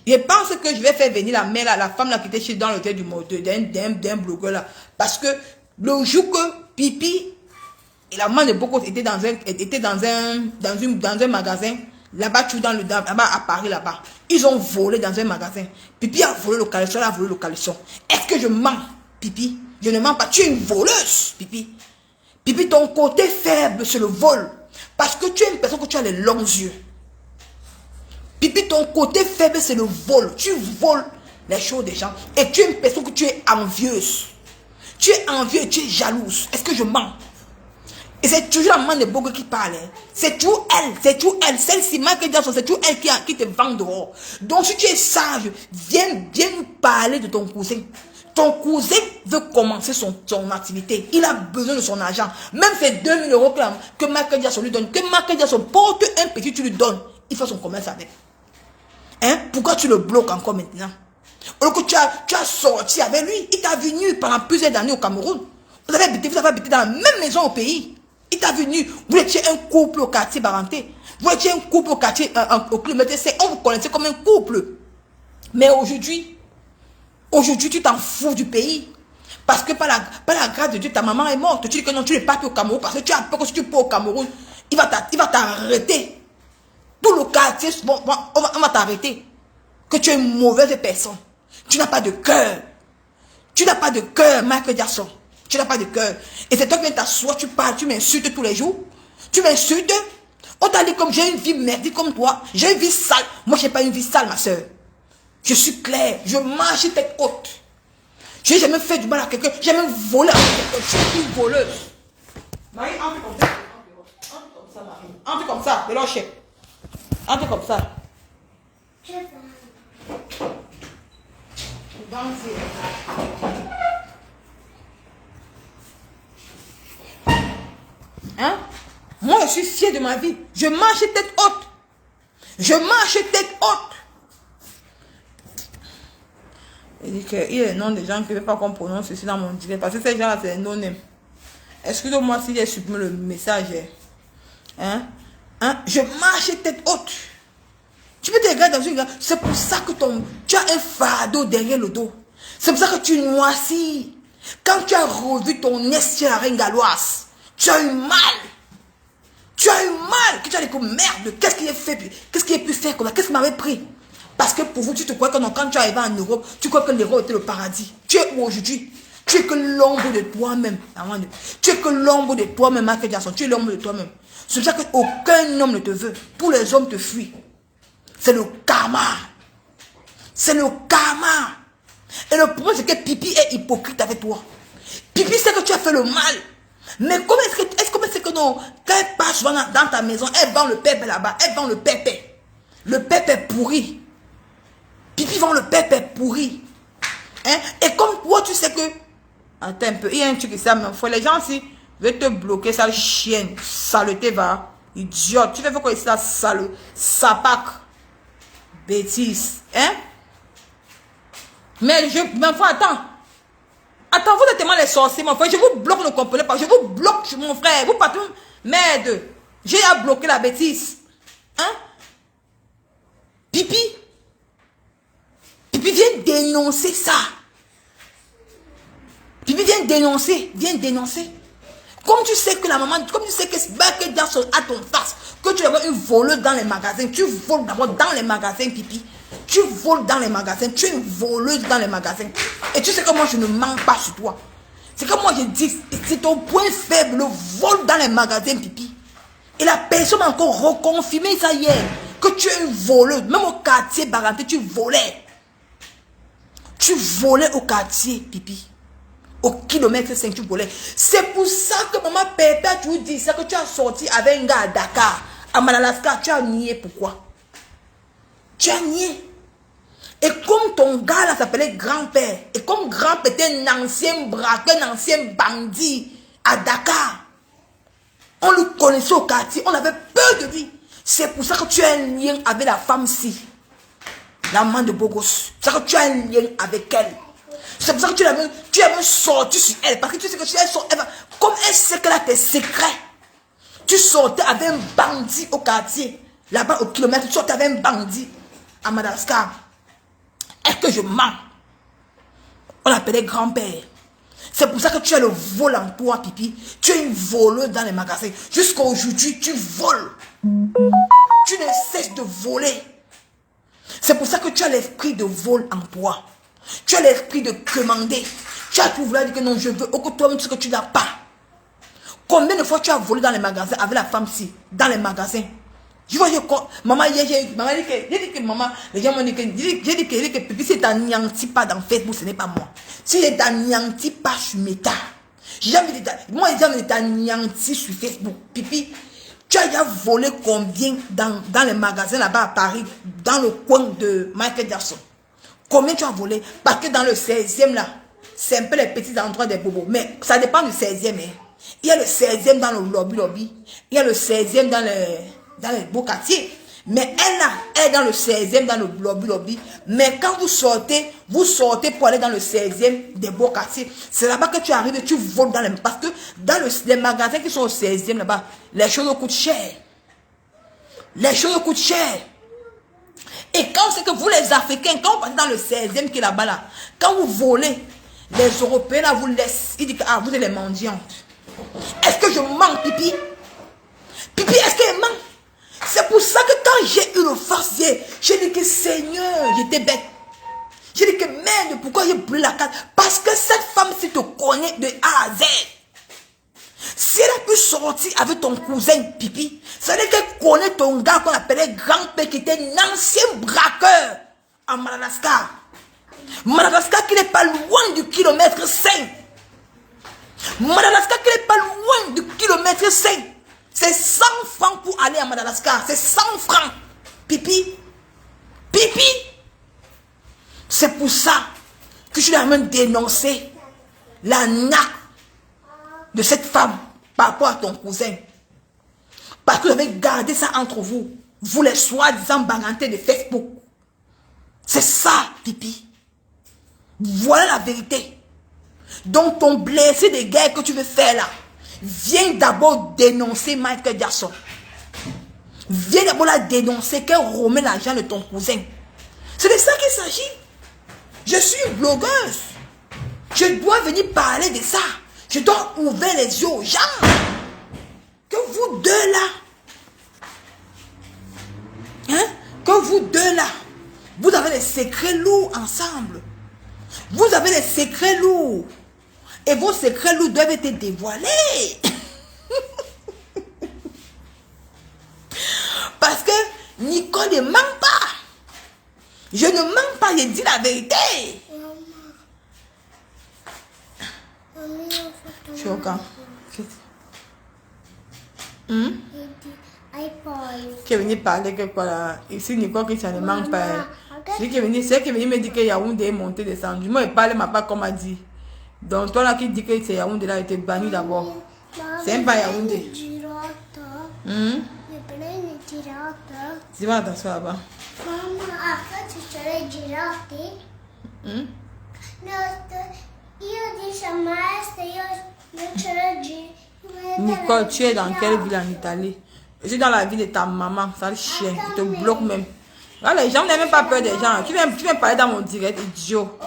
je pense que je vais faire venir la mère, là, la femme là, qui était dans l'hôtel d'un blogueur là. Parce que le jour que Pipi et la maman de Boko était dans un magasin, là-bas, là-bas à Paris, là-bas. Ils ont volé dans un magasin. Pipi a volé le caleçon, elle a volé le caleçon. Est-ce que je mens, Pipi? Je ne mens pas. Tu es une voleuse, Pipi. Pipi, ton côté faible, c'est le vol. Parce que tu es une personne que tu as les longs yeux. Pipi, ton côté faible, c'est le vol. Tu voles les choses des gens. Et tu es une personne que tu es envieuse. Tu es envieuse et tu es jalouse. Est-ce que je mens? Et c'est toujours la maman de Bogo qui parle. Hein. C'est toujours elle. C'est toujours elle. Celle-ci, Michael Jackson, c'est toujours elle qui te vend dehors. Donc, si tu es sage, viens nous parler de ton cousin. Ton cousin veut commencer son activité. Il a besoin de son argent. Même ces 2000 euros que Michael Jackson lui donne. Que Michael Jackson porte un petit, tu lui donnes. Il fait son commerce avec. Hein? Pourquoi tu le bloques encore maintenant? Alors que tu as sorti avec lui. Il t'a venu pendant plusieurs années au Cameroun. Vous avez habité dans la même maison au pays. Il t'a venu. Vous étiez un couple au quartier Baranté. Vous étiez un couple au quartier au kilomètre 5. On vous connaissait comme un couple. Mais aujourd'hui, tu t'en fous du pays. Parce que par la grâce de Dieu, ta maman est morte. Tu dis que non, tu n'es pas plus au Cameroun. Parce que tu as peur que si tu pars au Cameroun, il va t'arrêter. Tout le quartier, bon, on va t'arrêter. Que tu es une mauvaise personne. Tu n'as pas de cœur. Tu n'as pas de cœur, Michael Jackson. Tu n'as pas de cœur. Et c'est toi qui viens t'asseoir, tu parles, tu m'insultes tous les jours. Tu m'insultes. On t'a dit comme j'ai une vie merdique comme toi. J'ai une vie sale. Moi, je n'ai pas une vie sale, ma soeur. Je suis claire. Je marche tête haute. Je n'ai jamais fait du mal à quelqu'un. J'ai jamais volé à quelqu'un. Je suis une voleuse. Marie, entre comme ça. Entre comme ça, Marie. Entre comme ça. De l'enchère. Entre comme ça. Hein? Moi, je suis fière de ma vie. Je marche tête haute. Je marche tête haute. Il dit qu'il y a le nom des gens qui ne veulent pas qu'on prononce ceci dans mon direct. Parce que ces gens-là, c'est non name. Excusez-moi si j'ai supprimé le message. Hein? Je marche tête haute. Tu peux te regarder dans une gare. C'est pour ça que tu as un fardeau derrière le dos. C'est pour ça que tu noircis. Quand tu as revu ton ex-reine galloise, tu as eu mal. Tu as eu mal. Que tu as dit que merde, qu'est-ce qui est fait? Qu'est-ce qui est pu faire comme ça? Qu'est-ce qui m'avait pris? Parce que pour vous, tu te crois que non, quand tu es arrivé en Europe, tu crois que l'Europe était le paradis. Tu es où aujourd'hui? Tu es que l'ombre de toi-même. Tu es que l'ombre de toi-même, Michael Jackson. Tu es l'ombre de toi-même. C'est pour ça qu'aucun homme ne te veut. Tous les hommes te fuient. C'est le karma. C'est le karma. Et le problème, c'est que Pipi est hypocrite avec toi. Pipi sait que tu as fait le mal. Mais comment est-ce que non, quand elle passe dans ta maison, elle vend le pépé là-bas, elle vend le pépé. Le pépé pourri. Pipi vend le pépé pourri. Hein? Et comme toi, tu sais que... Attends un peu, il y a un truc qui ça, mais faut les gens aussi veulent te bloquer, sale chienne, saleté, va. Idiote, tu fais quoi ici, la sale, sapac. Bêtise. Hein? Mais faut attends. Attends, vous êtes tellement les sorciers, mon frère. Je vous bloque, ne comprenez pas. Je vous bloque, mon frère. Vous partez. Merde. J'ai à bloquer la bêtise. Hein? Pipi. Pipi, viens dénoncer ça. Pipi, viens dénoncer. Viens dénoncer. Comme tu sais que la maman, comme tu sais que Michael Jackson a ton face, que tu es une voleuse dans les magasins, tu voles d'abord dans les magasins, Pipi. Tu voles dans les magasins, tu es une voleuse dans les magasins. Et tu sais que moi, je ne mens pas sur toi. C'est comme moi, je dis, c'est ton point faible, le vol dans les magasins, Pipi. Et la personne m'a encore reconfirmé ça hier, que tu es une voleuse. Même au quartier Baranté, tu volais. Tu volais au quartier, Pipi. Au kilomètre 5, tu volais. C'est pour ça que maman Pépé a toujours dit ça, que tu as sorti avec un gars à Dakar, à Madagascar. Tu as nié, pourquoi? Tu as nié. Et comme ton gars là s'appelait grand-père, et comme grand-père était un ancien braqueur, un ancien bandit à Dakar, on le connaissait au quartier, on avait peur de lui. C'est pour ça que tu as un lien avec la femme-ci. La maman de Bogos. C'est pour ça que tu as un lien avec elle. C'est pour ça que tu as même sorti sur elle. Parce que tu sais que tu es sorti. Comme elle sait qu'elle a tes secrets. Tu sortais avec un bandit au quartier. Là-bas au kilomètre. Tu sortais avec un bandit à Madagascar. Est-ce que je mens? On l'appelait grand-père. C'est pour ça que tu as le vol en toi, Pipi. Tu es une voleuse dans les magasins. Jusqu'à aujourd'hui, tu voles. Tu ne cesses de voler. C'est pour ça que tu as l'esprit de vol en toi. Tu as l'esprit de commander. Tu as toujours dit que non, je veux. Que toi-même, ce que tu n'as pas. Combien de fois tu as volé dans les magasins avec la femme-ci? Dans les magasins. Je vois, maman, j'ai dit que maman, les gens m'ont dit que Pipi, si t'anéantis pas dans Facebook, ce n'est pas moi. Si je t'anéantis pas sur Meta, j'ai jamais dit, moi, les gens me t'anéantis sur Facebook. Pipi, tu as déjà volé combien dans les magasins là-bas à Paris, dans le coin de Michael Jackson? Combien tu as volé? Parce que dans le 16e là, c'est un peu les petits endroits des bobos. Mais ça dépend du 16e. Hein. Il y a le 16e dans le lobby. Il y a le 16e dans les beaux quartiers. Mais elle est dans le 16e dans le lobby. Mais quand vous sortez pour aller dans le 16e des beaux quartiers. C'est là-bas que tu arrives et tu voles dans les... Parce que dans les magasins qui sont au 16e là-bas, les choses coûtent cher. Les choses coûtent cher. Et quand c'est que vous les Africains, quand vous partez dans le 16e qui est là-bas là, quand vous volez, les Européens là vous laissent. Ils disent que vous êtes les mendiantes. Est-ce que je mens, Pipi? Pipi, est-ce qu'elle ment? C'est pour ça que quand j'ai eu le farcier, j'ai dit que Seigneur, j'étais bête. J'ai dit que merde, pourquoi j'ai brûlé la carte? Parce que cette femme, si te connaît de A à Z, si elle a pu sortir avec ton cousin Pipi, ça veut dire qu'elle connaît ton gars qu'on appelait grand-père qui était un ancien braqueur à Madagascar. Madagascar qui n'est pas loin du kilomètre 5. Madagascar qui n'est pas loin du kilomètre 5. C'est 100 francs pour aller à Madagascar. C'est 100 francs. Pipi. Pipi. C'est pour ça que je dois même dénoncer la nappe de cette femme par rapport à ton cousin. Parce que vous avez gardé ça entre vous. Vous les soi-disant bagantés de Facebook. C'est ça, Pipi. Voilà la vérité. Donc ton blessé de guerre que tu veux faire là, viens d'abord dénoncer Michael Jackson. Viens d'abord la dénoncer qu'elle remet l'argent de ton cousin. C'est de ça qu'il s'agit. Je suis une blogueuse. Je dois venir parler de ça. Je dois ouvrir les yeux aux gens. Que vous deux là, hein, que vous deux là, vous avez des secrets lourds ensemble. Vous avez des secrets lourds. Et vos secrets lourds doivent être dévoilés. Parce que Nicole ne ment pas. Je ne mens pas, je dis la vérité. Je suis au camp. Qui est venu parler que quoi là. Ici, Nicole Christian ne ment pas. C'est qui est venu me dire que Yaoundé est monté, descendu. Moi, il parle ma part comme a dit. Donc, toi là qui dit que c'est Yaoundé là, a été banni d'abord. C'est même pas Yaoundé. Dis-moi attention là-bas. Nicole, tu es dans quelle ville en Italie? Je suis dans la ville de ta maman, ça le chien, il te bloque même. Là, les gens n'ont même pas peur des gens. Tu viens parler dans mon direct, idiot.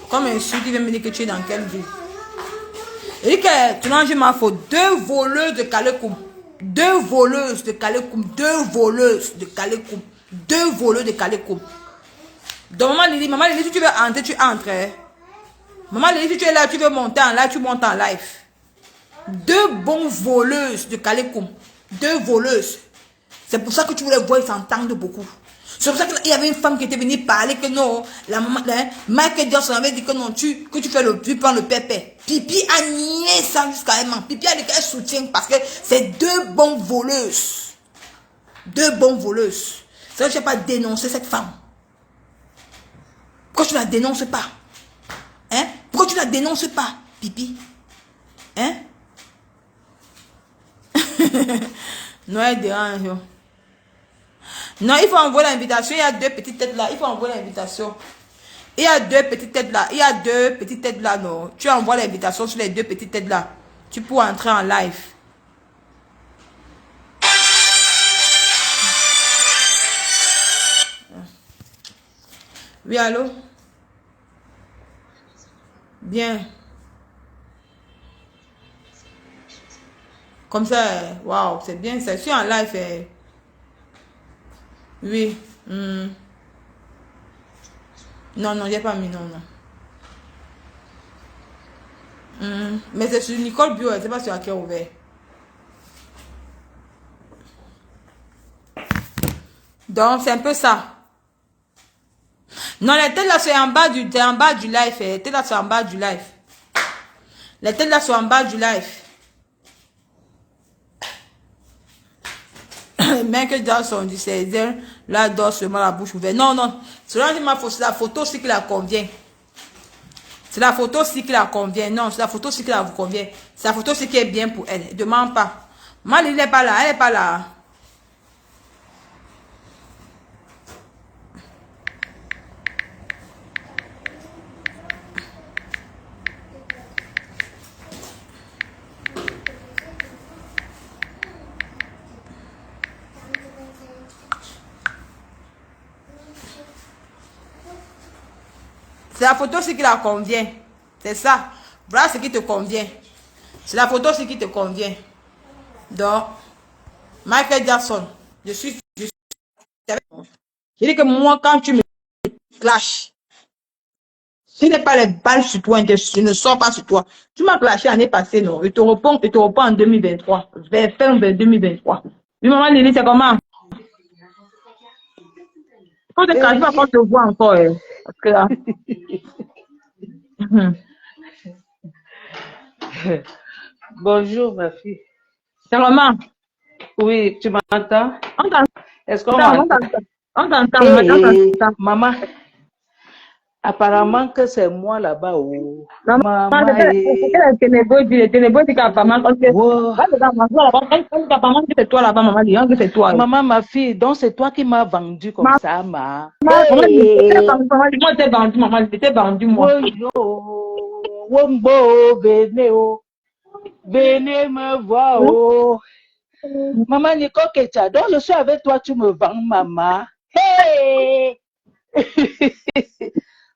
Comme un sud, tu viens me dire que tu es dans quelle ville? Et que tu n'as jamais fait 2 voleuses de Kalekoum. 2 voleuses de Kalekoum. 2 voleuses de Kalekoum. 2 voleuses de Kalekoum. Donc maman Lily, si tu veux entrer, tu entres. Hein? Maman Lily, si tu es là, tu veux monter en live, tu montes en live. 2 bonnes voleuses de Kalekoum. 2 voleuses. C'est pour ça que tu voulais voir, ils s'entendent beaucoup. C'est pour ça qu'il y avait une femme qui était venue parler que non, la maman, hein, Michael Jackson avait dit que non, tu prends le pépé. Pipi a nié ça jusqu'à un moment. Pipi a dit qu'elle soutient parce que c'est 2 bonnes voleuses. 2 bonnes voleuses. C'est vrai que je n'ai pas dénoncé cette femme. Pourquoi tu ne la dénonces pas? Hein? Pourquoi tu ne la dénonces pas, Pipi? Hein? Non, elle dérange. Non, il faut envoyer l'invitation. Il y a deux petites têtes là. Il faut envoyer l'invitation. Il y a deux petites têtes là. Il y a deux petites têtes là, non. Tu envoies l'invitation sur les deux petites têtes là. Tu peux entrer en live. Oui, allô? Bien. Comme ça, waouh, c'est bien. C'est sur en live. Oui. Non, non, j'ai pas mis, non, non. Mais c'est sur Nicole Bio, c'est pas sur laquelle ouvert. Donc, c'est un peu ça. Non, les têtes là, c'est en bas du live. Les têtes là, c'est en bas du live. Les têtes là, sont en bas du live. Michael Jackson du 16e, là, dort seulement la bouche ouverte. Non, non. C'est la photo aussi qui la convient. C'est la photo aussi qui la convient. Non, c'est la photo aussi qui la vous convient. C'est la photo aussi qui est bien pour elle. Ne demande pas. Mal, il n'est pas là. Elle n'est pas là. C'est la photo aussi qui la convient. C'est ça. Voilà ce qui te convient. C'est la photo aussi qui te convient. Donc, Michael Jackson, je dis que moi, quand tu me clashes, si n'est pas les balles sur toi, je ne sors pas sur toi. Tu m'as clashé l'année passée, non? Je te réponds en 2023. Vers fin 2023. Oui, maman Lily, c'est comment? Quand tu clashes, quand te vois encore, parce que là. Bonjour, ma fille. C'est comment? Oui, tu m'entends? On t'entend, Est-ce qu'on m'entend? on t'entend, Hey, maman, apparemment que c'est moi là-bas. Oh. Maman, c'était les ténébreux qui apparemment, parce que, wow. c'est toi là-bas, maman, dis que c'est toi. Maman, ma fille, donc c'est toi qui m'as vendu comme ça, ma. Maman, Hey, moi, t'es vendu, maman, j'étais vendu, moi. yo, wombo, venez, oh. Venez me voir, oh. Maman Nicole Ketia, donc je suis avec toi, tu me vends, maman. Hey!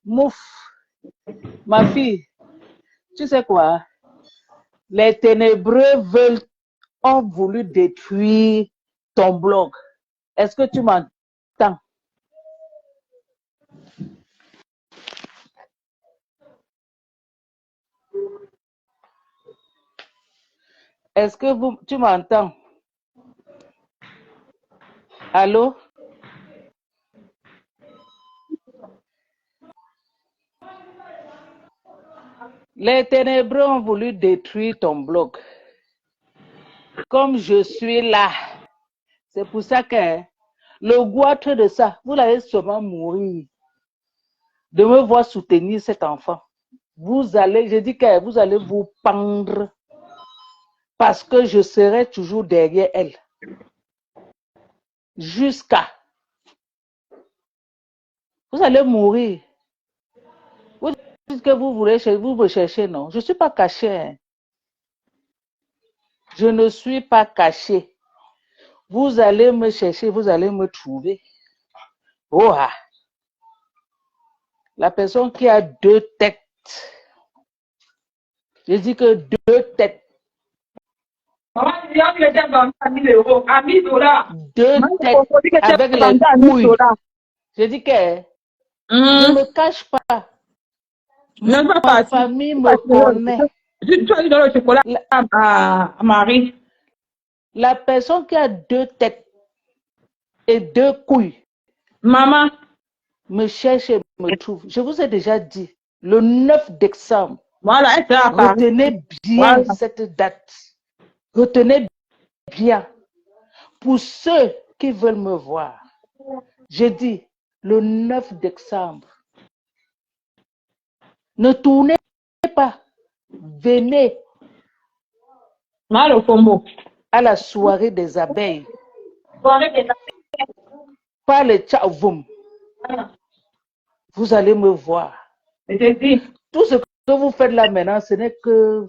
Mouf, ma fille, tu sais quoi? Les ténébreux ont voulu détruire ton blog. Est-ce que tu m'entends? Est-ce que tu m'entends? Allô? Les ténébreux ont voulu détruire ton blog. Comme je suis là, c'est pour ça que le goitre de ça, vous allez sûrement mourir de me voir soutenir cet enfant. Vous allez, je dis que vous allez vous pendre parce que je serai toujours derrière elle. Jusqu'à. Vous allez mourir. Vous dites que vous me cherchez, non? Je ne suis pas caché. Hein. Je ne suis pas caché. Vous allez me chercher, vous allez me trouver. Oh, ah. La personne qui a deux têtes. Je dis que deux têtes. Maman, tu as été vendu à 1000 euros, à 1000 $. Deux têtes avec les couilles. Je dis que je ne me cache pas. Ma famille me connaît. Tu as dit dans le chocolat à Marie. La personne qui a deux têtes et deux couilles. Maman. Me cherche et me trouve. Je vous ai déjà dit, le 9 décembre. Voilà, retenez bien cette date. Retenez bien. Pour ceux qui veulent me voir, j'ai dit le 9 décembre. Ne tournez pas. Venez. Mal au combo. à la soirée des abeilles, par le tchavoum, vous allez me voir. Tout ce que vous faites là maintenant, ce n'est que...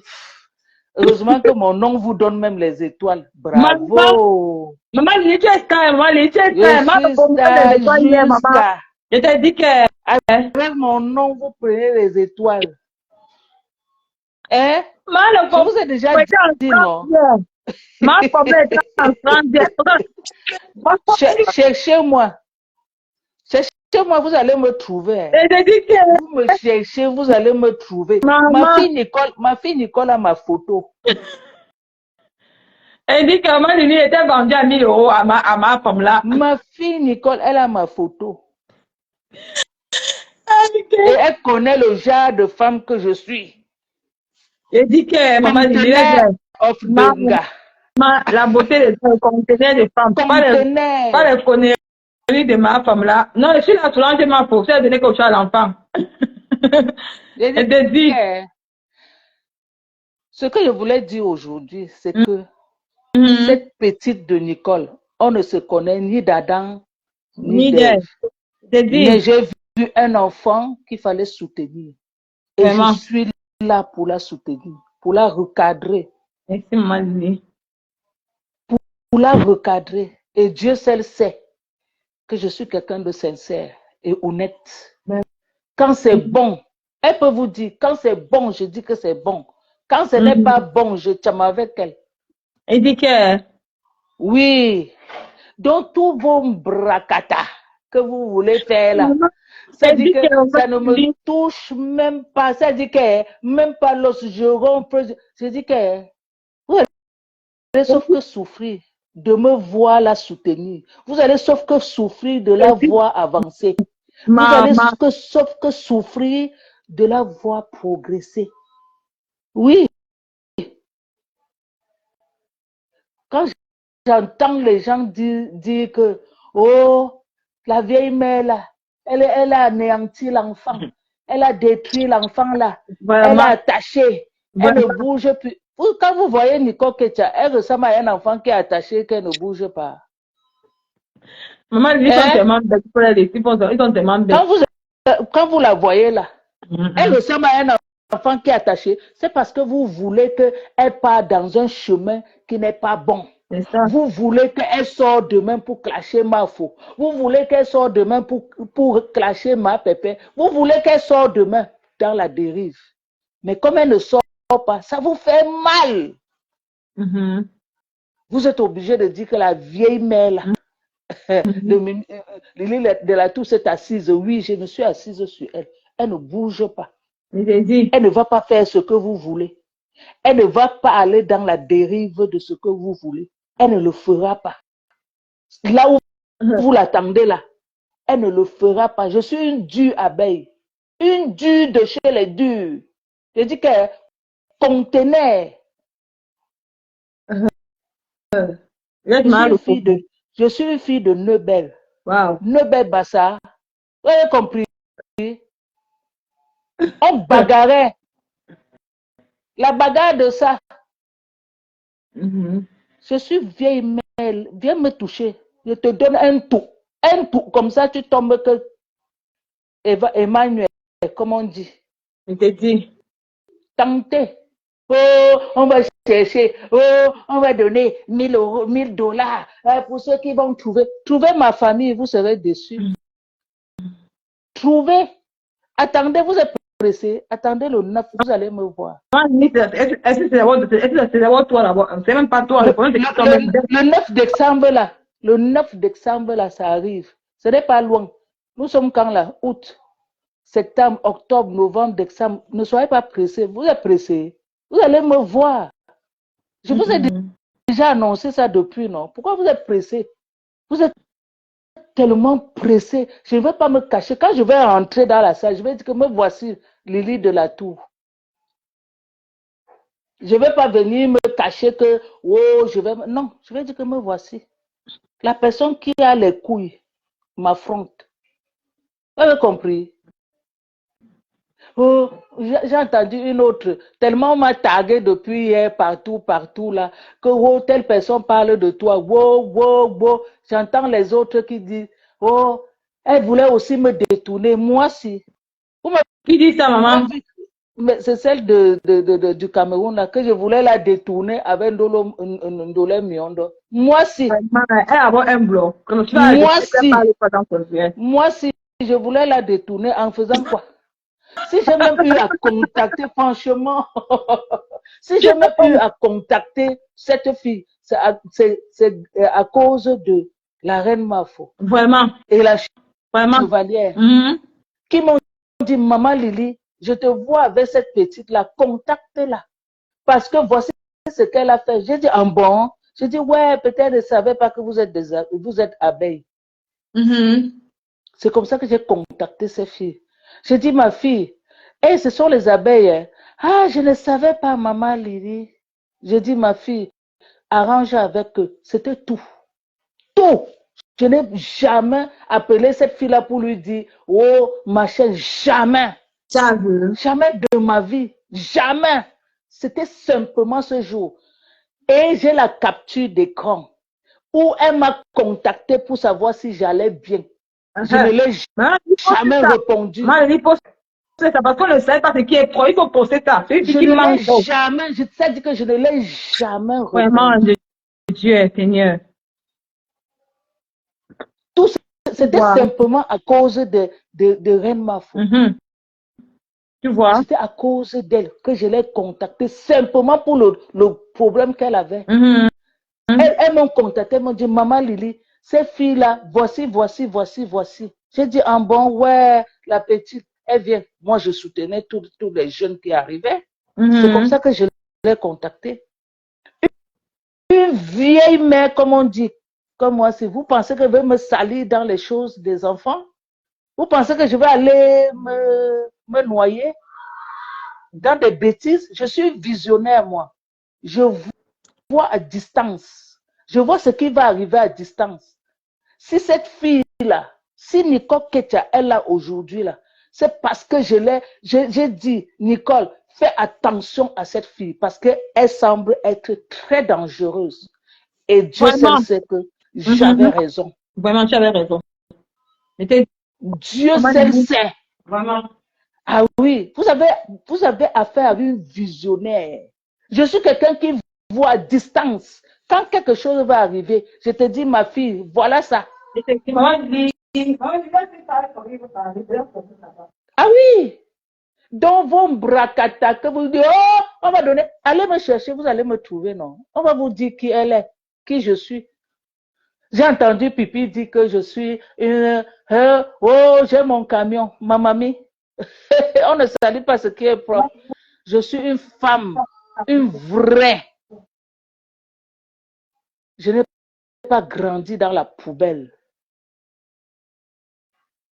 Heureusement que mon nom vous donne même les étoiles. Bravo. Maman, tu es star, maman, tu es star. Je suis star jusqu'à... Je t'ai dit que... Avec mon nom, vous prenez les étoiles. Hein? Je vous ai déjà dit, non? Ma problème est en Cherchez-moi. Cherchez-moi, vous allez me trouver. Vous me cherchez, vous allez me trouver. Ma fille Nicole a ma photo. Elle dit que maman Lili était vendue à 1000 € à ma femme là. Ma fille Nicole, elle a ma photo. Et elle connaît le genre de femme que je suis. Elle dit que maman Lili la beauté de conteneur de femme. Pas les conneries de ma femme là. Non, je suis là souvent, je m'en fous. C'est donné comme ça à l'enfant. Elle te dit. Ce que je voulais dire aujourd'hui, c'est que cette petite de Nicole, on ne se connaît ni d'Adam, ni d'Ève. Mais j'ai vu un enfant qu'il fallait soutenir. Et je suis là pour la soutenir, pour la recadrer. Merci, maman Lili. Pour la recadrer. Et Dieu seul sait que je suis quelqu'un de sincère et honnête. Quand c'est bon, elle peut vous dire, quand c'est bon, je dis que c'est bon. Quand ce n'est pas bon, je tchame avec elle. Elle dit que... Oui. Donc, tous vos bracata que vous voulez faire là, ça dit que ça ne me touche même pas. Ça dit que même pas lorsque je rompe. Je dis que vous allez sauf que souffrir de me voir la soutenir. Vous allez sauf que souffrir de la voir avancer. Vous allez sauf que souffrir de la voir progresser. Oui. Quand j'entends les gens dire que, oh, la vieille mère là, elle a anéanti l'enfant, elle a détruit l'enfant là, elle a attaché, elle ne bouge plus. Quand vous voyez Nicole Ketia, elle ressemble à un enfant qui est attaché, qu'elle ne bouge pas. Maman, ils sont tellement belles. Ils sont tellement belles. Quand vous la voyez là, elle ressemble à un enfant qui est attaché. C'est parce que vous voulez qu'elle parte dans un chemin qui n'est pas bon. Vous voulez qu'elle sorte demain pour clasher ma faux. Vous voulez qu'elle sorte demain pour clasher ma pépé. Vous voulez qu'elle sorte demain dans la dérive. Mais comme elle ne sort pas, ça vous fait mal. Vous êtes obligé de dire que la vieille mère là, de la tour s'est assise. Oui, je me suis assise sur elle. Elle ne bouge pas. Elle ne va pas faire ce que vous voulez. Elle ne va pas aller dans la dérive de ce que vous voulez. Elle ne le fera pas. Là où vous l'attendez là, elle ne le fera pas. Je suis une dure abeille. Une dure de chez les durs. Je dis que conteneur. Je suis une fille de Neubel. Wow. Neubel Bassa. Vous avez compris? On bagarrait. La bagarre de ça. Je suis vieille mère. Viens me toucher. Je te donne un tout. Un tout. Comme ça, tu tombes que Emmanuel, comme on dit. Je te dis. Tentez. Oh, on va chercher. Oh, on va donner 1000 €, 1000 $ pour ceux qui vont trouver. Trouvez ma famille, vous serez déçus. Trouvez. Attendez, vous êtes pressé. Attendez le 9, vous allez me voir. Est-ce que c'est d'abord toi là-bas? C'est même pas toi. Le 9 décembre là. Le 9 décembre là, ça arrive. Ce n'est pas loin. Nous sommes quand là? Août, septembre, octobre, novembre, décembre. Ne soyez pas pressés. Vous êtes pressés. Vous allez me voir. Je vous ai déjà annoncé ça depuis, non? Pourquoi vous êtes pressés? Vous êtes tellement pressés. Je ne vais pas me cacher. Quand je vais rentrer dans la salle, je vais dire que me voici, Lili de la Tour. Je ne vais pas venir me cacher que, oh, je vais... Non, je vais dire que me voici. La personne qui a les couilles m'affronte. Vous avez compris? Oh, j'ai entendu une autre. Tellement on m'a tagué depuis hier, partout, partout là, que oh, telle personne parle de toi. Wow, wow, wow. J'entends les autres qui disent, oh, elle voulait aussi me détourner. Moi, si. Vous Qui dit ça, maman? m'avez vu. Mais c'est celle du Cameroun là, que je voulais la détourner avec Ndolé Miondo. Moi, si. Vraiment, elle a avoir un bloc. Comme tu vas Moi, je vais si. parler pas dans ton bien. Moi, si. Je voulais la détourner en faisant quoi? Si j'ai même eu à contacter, franchement, si j'ai même eu à contacter cette fille, c'est à cause de la reine Mafo Vraiment, et la vraiment. chevalière Mhm. qui m'ont dit, Maman Lily, je te vois avec cette petite-là, contacte-la. Parce que voici ce qu'elle a fait. J'ai dit, en bon, j'ai dit, ouais, peut-être elle ne savait pas que vous êtes abeille. Mhm. C'est comme ça que j'ai contacté ces filles. J'ai dit, ma fille, hey, ce sont les abeilles. Hein. Ah, je ne savais pas, maman Lily. J'ai dit, ma fille, arrange avec eux. C'était tout. Tout. Je n'ai jamais appelé cette fille-là pour lui dire, oh, ma chaîne, jamais. Ça veut. Jamais de ma vie. Jamais. C'était simplement ce jour. Et j'ai la capture d'écran où elle m'a contacté pour savoir si j'allais bien. Je ne l'ai Maman, il faut jamais ça. répondu. Maman, il faut ça parce qu'on ne sait pas ce qui est pro. Il faut poster ça. Celui Je qui ne mange l'ai trop. jamais, je t'ai dit que je ne l'ai jamais Vraiment, répondu. Dieu, Seigneur. Tout c'était Wow. simplement à cause de Reine Mafo. Mhm. Tu vois? C'était à cause d'elle que je l'ai contactée simplement pour le problème qu'elle avait. Mhm. Elles m'ont contacté, elles m'ont dit, Maman Lily, ces filles-là, voici, voici, voici, voici. J'ai dit, en bon, ouais, la petite, elle vient. Moi, je soutenais tous les jeunes qui arrivaient. C'est comme Mhm. ça que je l'ai contactée. Une vieille mère, comme on dit, comme moi, si vous pensez que je vais me salir dans les choses des enfants, vous pensez que je vais aller me noyer dans des bêtises, je suis visionnaire, moi. Je vois à distance. Je vois ce qui va arriver à distance. Si cette fille-là, si Nicole Ketia est là aujourd'hui, là, c'est parce que j'ai dit, Nicole, fais attention à cette fille parce qu'elle semble être très dangereuse. Et Dieu seul Vraiment. sait que j'avais Mhm. raison. Vraiment, tu avais raison. C'était Dieu comment seul dire? sait. Vraiment. Ah oui, vous avez affaire à une visionnaire. Je suis quelqu'un qui voit à distance. Quand quelque chose va arriver, je te dis, ma fille, voilà ça. Effectivement. Ah oui, dans vos bracata que vous dites, oh, on va donner, allez me chercher, vous allez me trouver, non. On va vous dire qui elle est, qui je suis. J'ai entendu Pipi dire que je suis une, oh, j'ai mon camion, ma mamie. On ne salue pas ce qui est propre. Je suis une femme, une vraie. Je n'ai pas grandi dans la poubelle.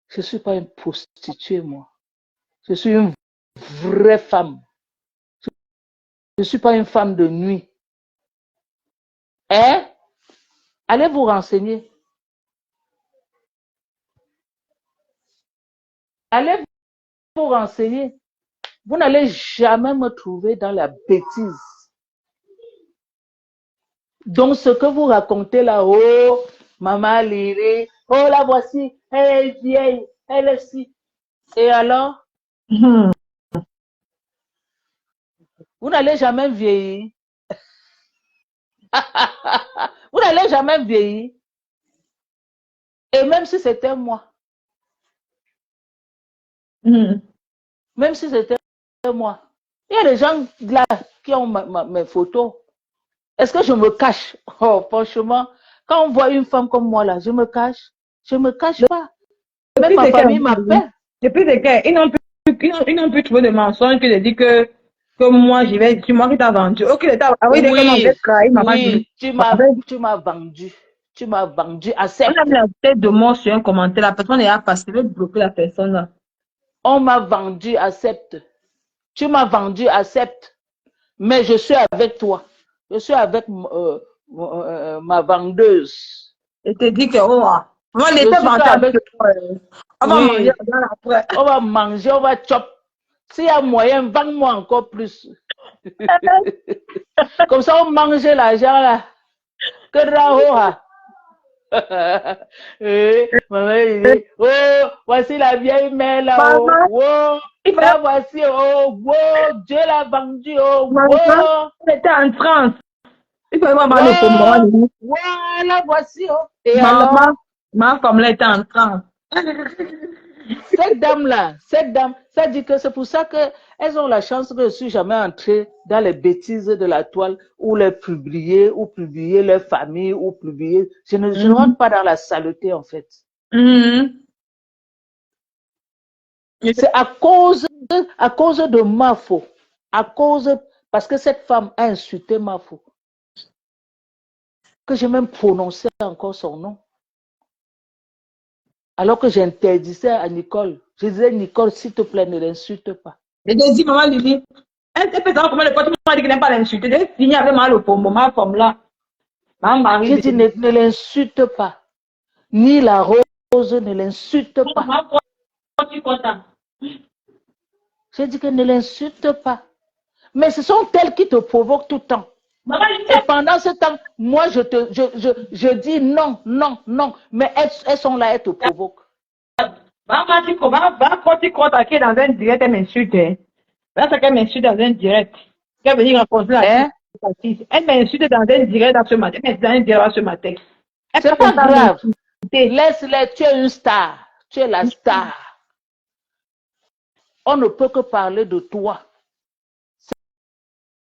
Je ne suis pas une prostituée, moi. Je suis une vraie femme. Je ne suis pas une femme de nuit. Hein? Allez vous renseigner. Allez vous renseigner. Vous n'allez jamais me trouver dans la bêtise. Donc, ce que vous racontez là, oh, maman Liré, oh, la voici, elle est vieille, elle est si. Et alors, Mhm. vous n'allez jamais vieillir. Vous n'allez jamais vieillir. Et même si c'était moi, Mhm. même si c'était moi, il y a des gens là qui ont mes photos. Est-ce que je me cache? Oh, franchement, quand on voit une femme comme moi là, je me cache. Je ne me cache pas. Même Depuis ma c'est famille quand m'appelle. depuis c'est quand ils n'ont plus trouvé de mensonge que de dire que moi j'y vais, c'est moi qui t'a vendu. Ok, ah oui, dès que moi j'ai Oui, trahi, maman dit, oui, tu m'as vendu. Tu m'as vendu. on a mis Accepte. la tête de mort sur un commentaire, la personne est passé, je vais bloquer la personne là. On m'a vendu. Accepte. Tu m'as vendu. Accepte. Mais je suis avec toi. Je suis avec ma vendeuse. Et te dit que, oh, on va Je laisser suis vanter pas avec avec. toi. On va manger Oui, là après. on va manger, on va chop. S'il y a moyen, vends-moi encore plus. Comme ça, on mange l'argent là. Que Rahoha. Maman, il dit, oh, voici la vieille mère là, oh, Maman, oh, il fallait, ça voici, oh, oh, Dieu l'a vendu, oh, maman, oh, elle était en transe. Il fallait voir maman le pombo. oh, voilà, voici, oh. Et Maman, alors, maman, comme elle était en transe. cette dame-là, cette dame, ça dit que c'est pour ça qu'elles ont la chance que je ne suis jamais entrée dans les bêtises de la toile ou publier leur famille, ou publier. Je ne rentre pas dans la saleté, en fait. C'est à cause de Mafo, parce que cette femme a insulté Mafo, que j'ai même prononcé encore son nom. Alors que j'interdisais à Nicole. Je disais, Nicole, s'il te plaît, ne l'insulte pas. Et j'ai dit, maman Lily, elle peut savoir comment le pote m'a dit qu'il n'aime pas l'insulter. J'ai fini avec maman le pombo, ma femme là. Ma mari. J'ai dit, ne l'insulte pas. Ni la rose, ne l'insulte pas. J'ai dit que ne l'insulte pas. Mais ce sont elles qui te provoquent tout le temps. Et pendant ce temps, moi, je dis non, non, non. Mais elles sont là, elles te provoquent. Quand tu contacter dans un direct, elle m'insulte. Là, c'est qu'elle m'insulte dans un direct. Elle venir raconter la elle m'insulte dans un direct ce matin. Elle dans un direct ce matin. C'est pas grave. Laisse-les, tu es une star. Tu es la star. On ne peut que parler de toi.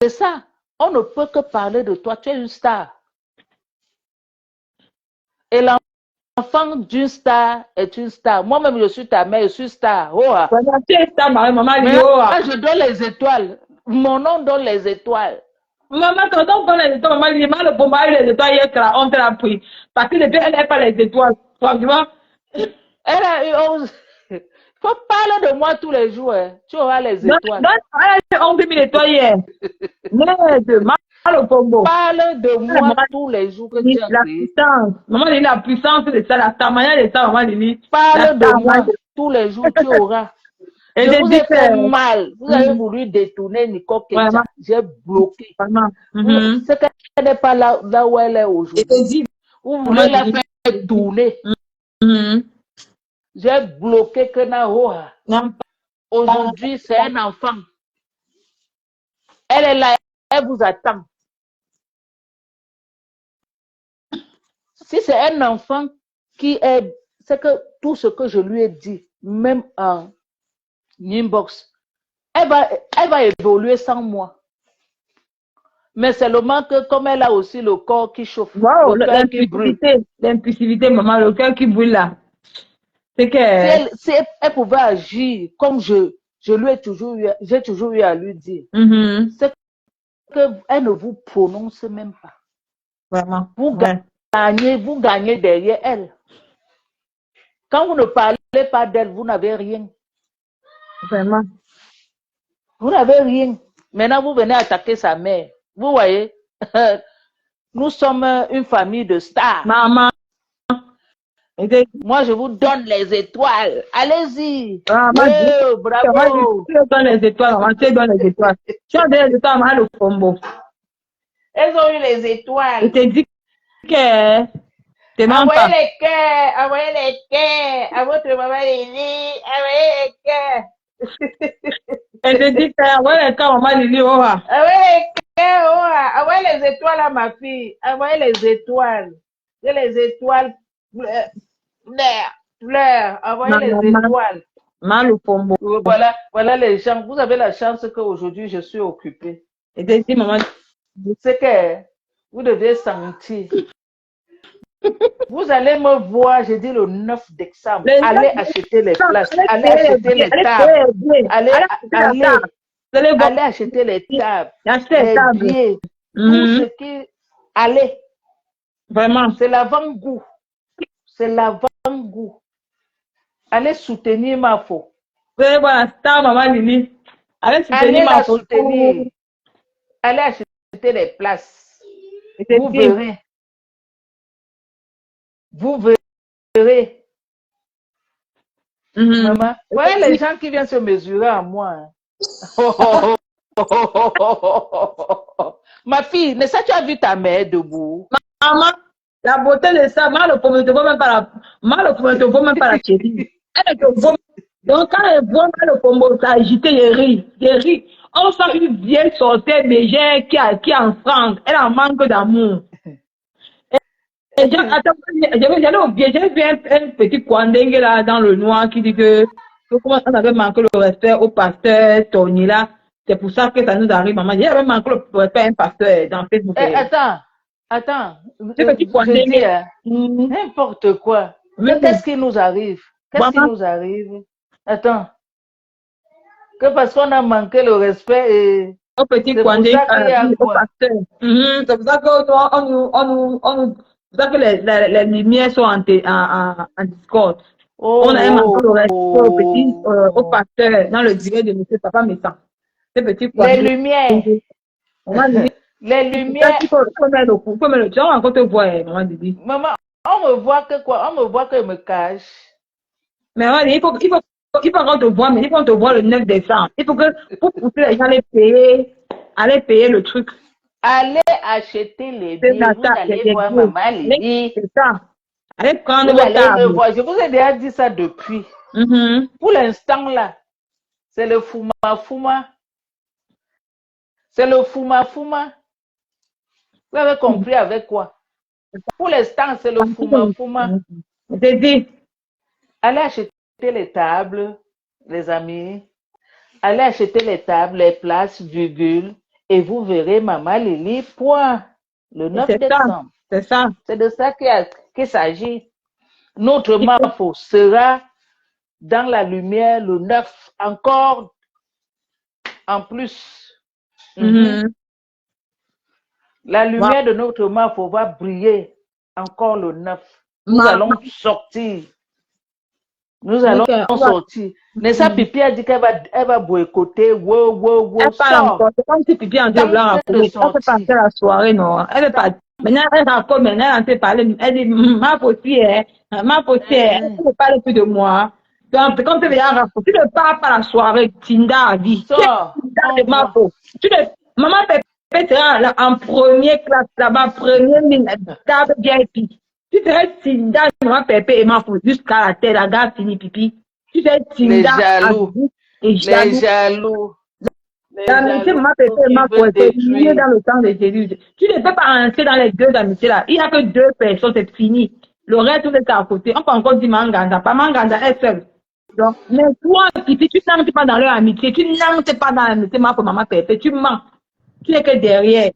C'est ça. On ne peut que parler de toi. Tu es une star. Et l'enfant d'une star est une star. Moi-même, je suis ta mère, je suis star. Oh, tu es star, maman. Quand je donne les étoiles, mon nom donne les étoiles. Maman, quand on donne les étoiles, maman, il le bombarde les étoiles hier, on te l'a pris. Parce que depuis, elle n'a pas les étoiles. Franchement. Elle a eu 11. Il faut parler de moi tous les jours. Hein. Tu auras les étoiles. Elle a 11 000 étoiles hier. Merde, le pombo. Parle de moi tous les jours que tu as la créé. Puissance. Maman, il la puissance de ça, la manière de ça, maman, il parle de moi tous les jours, tu auras. Et je vous ai fait mal. Vous avez voulu détourner Nicole Ketia. J'ai bloqué. C'est qu'elle n'est pas là où elle est aujourd'hui. Vous voulez la faire tourner. J'ai bloqué Kenahoa. Aujourd'hui, c'est un enfant. Elle est là, elle vous attend. Si c'est un enfant qui est, c'est que tout ce que je lui ai dit, même en inbox, elle va évoluer sans moi. Mais seulement que comme elle a aussi le corps qui chauffe, le cœur qui brûle. L'impulsivité, maman, le cœur qui brûle là. C'est que... Si elle pouvait agir comme je lui ai toujours eu, j'ai toujours eu à lui dire, c'est qu'elle ne vous prononce même pas. Vraiment. Vous gagnez derrière elle. Quand vous ne parlez pas d'elle, vous n'avez rien. Vraiment. Vous n'avez rien. Maintenant, vous venez attaquer sa mère. Vous voyez, nous sommes une famille de stars. Maman. Moi, je vous donne les étoiles. Allez-y. Bravo. Tu donnes les étoiles, maman. Tu donnes les étoiles. Tu as donné les étoiles, maman, le combo. Elles ont eu les étoiles. Je te dis que... Envoyez les cœurs. Envoyez les cœurs. À votre maman Lily. Envoyez les cœurs. Elle te dit que envoyez les cœurs, maman Lily. Envoyez les cœurs. Envoyez les étoiles à ma fille. Envoyez les étoiles. J'ai les étoiles. Fleur. Envoyez les étoiles. Mal au pombo. Voilà les gens. Vous avez la chance qu'aujourd'hui je suis occupée. Et te dis, maman. C'est que vous devez sentir. Vous allez me voir, je dis le 9 décembre. Allez acheter les places. Allez acheter les tables. Allez acheter les tables. Les billets. Tout ce qui. Allez. Vraiment. C'est l'avant-goût. C'est l'avant-goût. Allez soutenir ma faux. Vous allez voir la star, maman Lily. Allez soutenir ma faux. Allez acheter les places. Vous verrez. Vous verrez. Maman, voyez les gens qui viennent se mesurer à moi. Hein. Ma fille, ne sais tu as vu ta mère debout? Maman, la beauté de ça, mal au ne te vaut même pas la, mal au ne te vaut même pas la chérie. Elle ne te vaut. Donc, quand elle voit mal au pommeau s'agiter, il rit. On sent une vieille sorcière mégère qui est en franc. Elle en manque d'amour. Et attends, j'allais oublier, j'ai vu un petit Kwandenge là dans le noir qui dit que comment on avait manqué le respect au pasteur Tony là. C'est pour ça que ça nous arrive, maman. J'avais manqué le respect à un pasteur dans Facebook. Eh, attends, Ce petit je dis, Kwandenge. hein, n'importe quoi. Oui, Qu'est-ce qui nous arrive? Qu'est-ce qui maman, nous arrive? Attends, que parce qu'on a manqué le respect et au petit c'est pour Kwandenge, ça qu'il y a au quoi? pasteur. C'est pour ça que c'est pour ça que les lumières sont en Discord. On a manqué le respect au Oh, pasteur dans le direct de monsieur Papa Métan. Ce petit les Kwandenge. lumières, On m'a dit, les c'est ça lumières. qu'il faut mettre le coup. Il faut mettre le tu vas encore te voir, maman Didi. Maman, on me voit que quoi? On me voit que je me cache. Mais maman Didi, il faut encore te voir, mais il faut te voir le 9 décembre. Il faut que, pour pousser les gens à aller payer le truc. Allez acheter les C'est billets, vous Nata, allez c'est voir Dieu. Maman Lydie. C'est ça. Allez prendre Vous vos allez me tables. voir. Je vous ai déjà dit ça depuis. Pour l'instant là, c'est le Fuma. C'est le Fuma. Vous avez compris avec quoi? Pour l'instant, c'est le Fuma. Je dis, Allez acheter les tables, les amis. Allez acheter les tables, les places, virgule. Et vous verrez Maman Lily, point. Le 9 c'est ça. décembre. C'est ça. C'est de ça qu'il s'agit. Notre Il faut, MAFO sera dans la lumière le 9, encore en plus. La lumière de notre MAFO va briller encore le 9. Nous allons sortir. Nous allons sortir. Nessa Pipi a dit qu'elle va boycotter. Wow. Elle parle encore. C'est comme si Pipi en train de vouloir raconter. Elle peut passer la soirée, non. Elle veut pas. Maintenant, elle raconte, maintenant, elle est en train de parler. Elle dit, ma potier, elle ne parle plus de moi. Donc, c'est comme si elle a raconté. Tu ne parles pas la soirée, Tinda a dit. Sors. Maman Pépé sera en première classe là-bas, première ligne, table VIP. Tu serais Tinda, maman Pépé et ma jusqu'à la tête, la gare finie pipi. Tu serais Tinda. Les jaloux. L'amitié, maman Pépé et ma c'est mieux dans le temps de Jésus. Tu ne peux pas entrer dans les deux amitiés là. Il n'y a que deux personnes, c'est fini. Le reste, tout est à côté. On peut encore dire Manganda. Pas Manganda, elle seule. Donc, mais toi, Pipi, tu n'entres pas dans leur amitié. Tu n'entres pas dans l'amitié, maman Pépé. Tu mens. Tu n'es que derrière.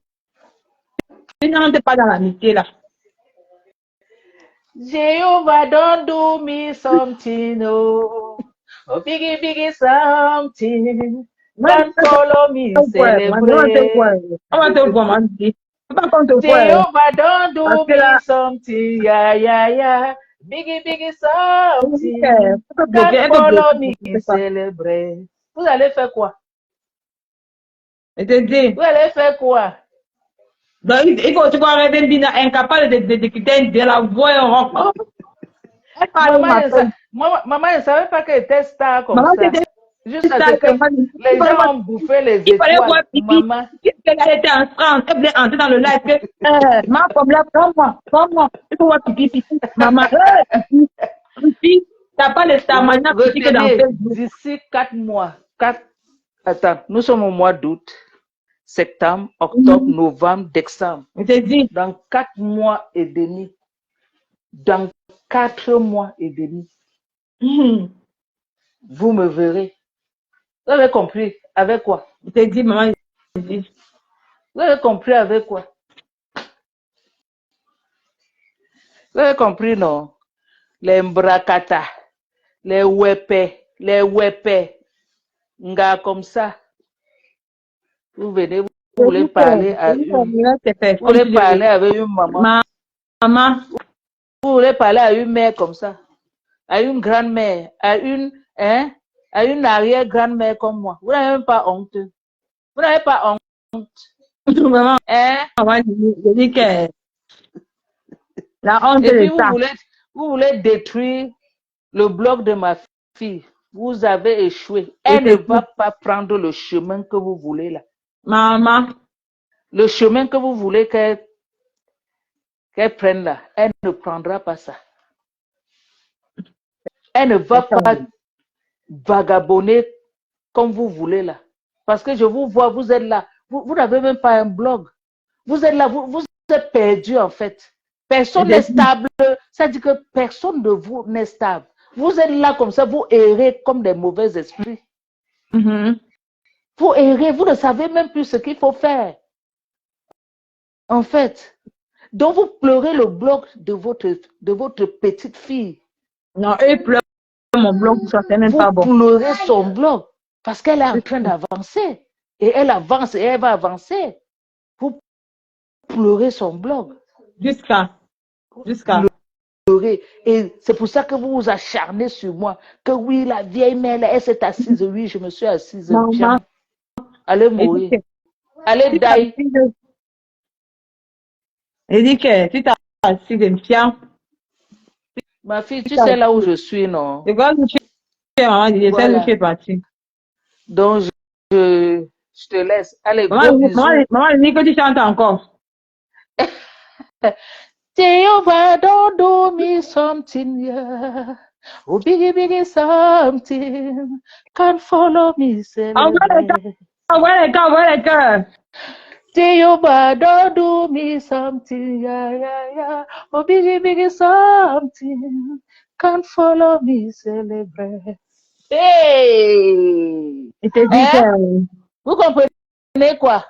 Tu n'entres pas dans l'amitié là. Jehovah, don't do me something, oh biggie something. Don't follow me, celebrate. Jehovah, don't do me something, yeah. Biggie something. Don't follow me, celebrate. Vous allez faire quoi? Vous allez faire quoi? Donc, il faut tu vois Reverend Dina incapable de quitter de la voix. Maman ne savait pas qu'elle était star comme ça. Juste à ce que les gens ont bouffé les étoiles. Il fallait voir Pipi. Elle était en France. Elle voulait entrer dans le live. Maman, comme là, prends-moi. Il faut voir Pipi. Maman, Pipi, t'as pas le star maintenant. D'ici 4 mois. Attends, nous sommes au mois d'août, septembre, octobre, novembre, décembre. Dans 4 mois et demi. Dans 4 mois et demi. Vous me verrez. Vous avez compris avec quoi? Je t'ai dit, maman. Vous avez compris avec quoi? Vous avez compris, non? Les mbrakata, les wepé, nga comme ça. Vous venez, vous voulez parler à une. Vous voulez parler avec une maman. Maman. Vous voulez parler à une mère comme ça. À une grand-mère, à une arrière-grand-mère comme moi. Vous n'avez même pas honte. Vous n'avez pas honte. Maman, je dis que la honte et puis est ça. Vous voulez détruire le blog de ma fille. Vous avez échoué. Et Elle ne c'est tout. va pas prendre le chemin que vous voulez là. Maman, Le chemin que vous voulez qu'elle prenne là, elle ne prendra pas ça. Elle ne va c'est ça. pas vagabonder comme vous voulez là. Parce que je vous vois, vous êtes là. Vous n'avez même pas un blog. Vous êtes là, vous êtes perdu en fait. Personne n'est Et c'est tout. stable. Ça dit que personne de vous n'est stable. Vous êtes là comme ça, vous errez comme des mauvais esprits. Mhm. Vous errez, vous ne savez même plus ce qu'il faut faire. En fait. Donc vous pleurez le blog de votre petite fille. Non, eux pleurent mon blog, ça, c'est même Vous pas bon. pleurez son blog parce qu'elle est en train d'avancer. Et elle avance et elle va avancer. Vous pleurez son blog. Jusqu'à. Pleurez. Et c'est pour ça que vous vous acharnez sur moi. Que oui, la vieille mère, elle s'est assise. Oui, je me suis assise. Maman, Bien. Allez elle dit mourir. que, Allez tu t'as die. elle dit que tu t'as assis de bien. Ma fille, Tu tu t'as sais là où assis. je suis, non? Je vois où tu es, maman, je sais où tu Voilà. es partie. Donc, je te laisse. Allez, gros Maman, bisous. elle dit que tu chantes encore. Jehovah, don't do me something, yeah. Oh, biggie, biggie, something. Can't follow me, celebrate. Envoie les cœurs. Jehovah, don't do me something, yeah, yeah, yeah. Oh, biggie, biggie, something. Can't follow me, celebrate. Hey! Il te dit Hein? que, Vous comprenez quoi?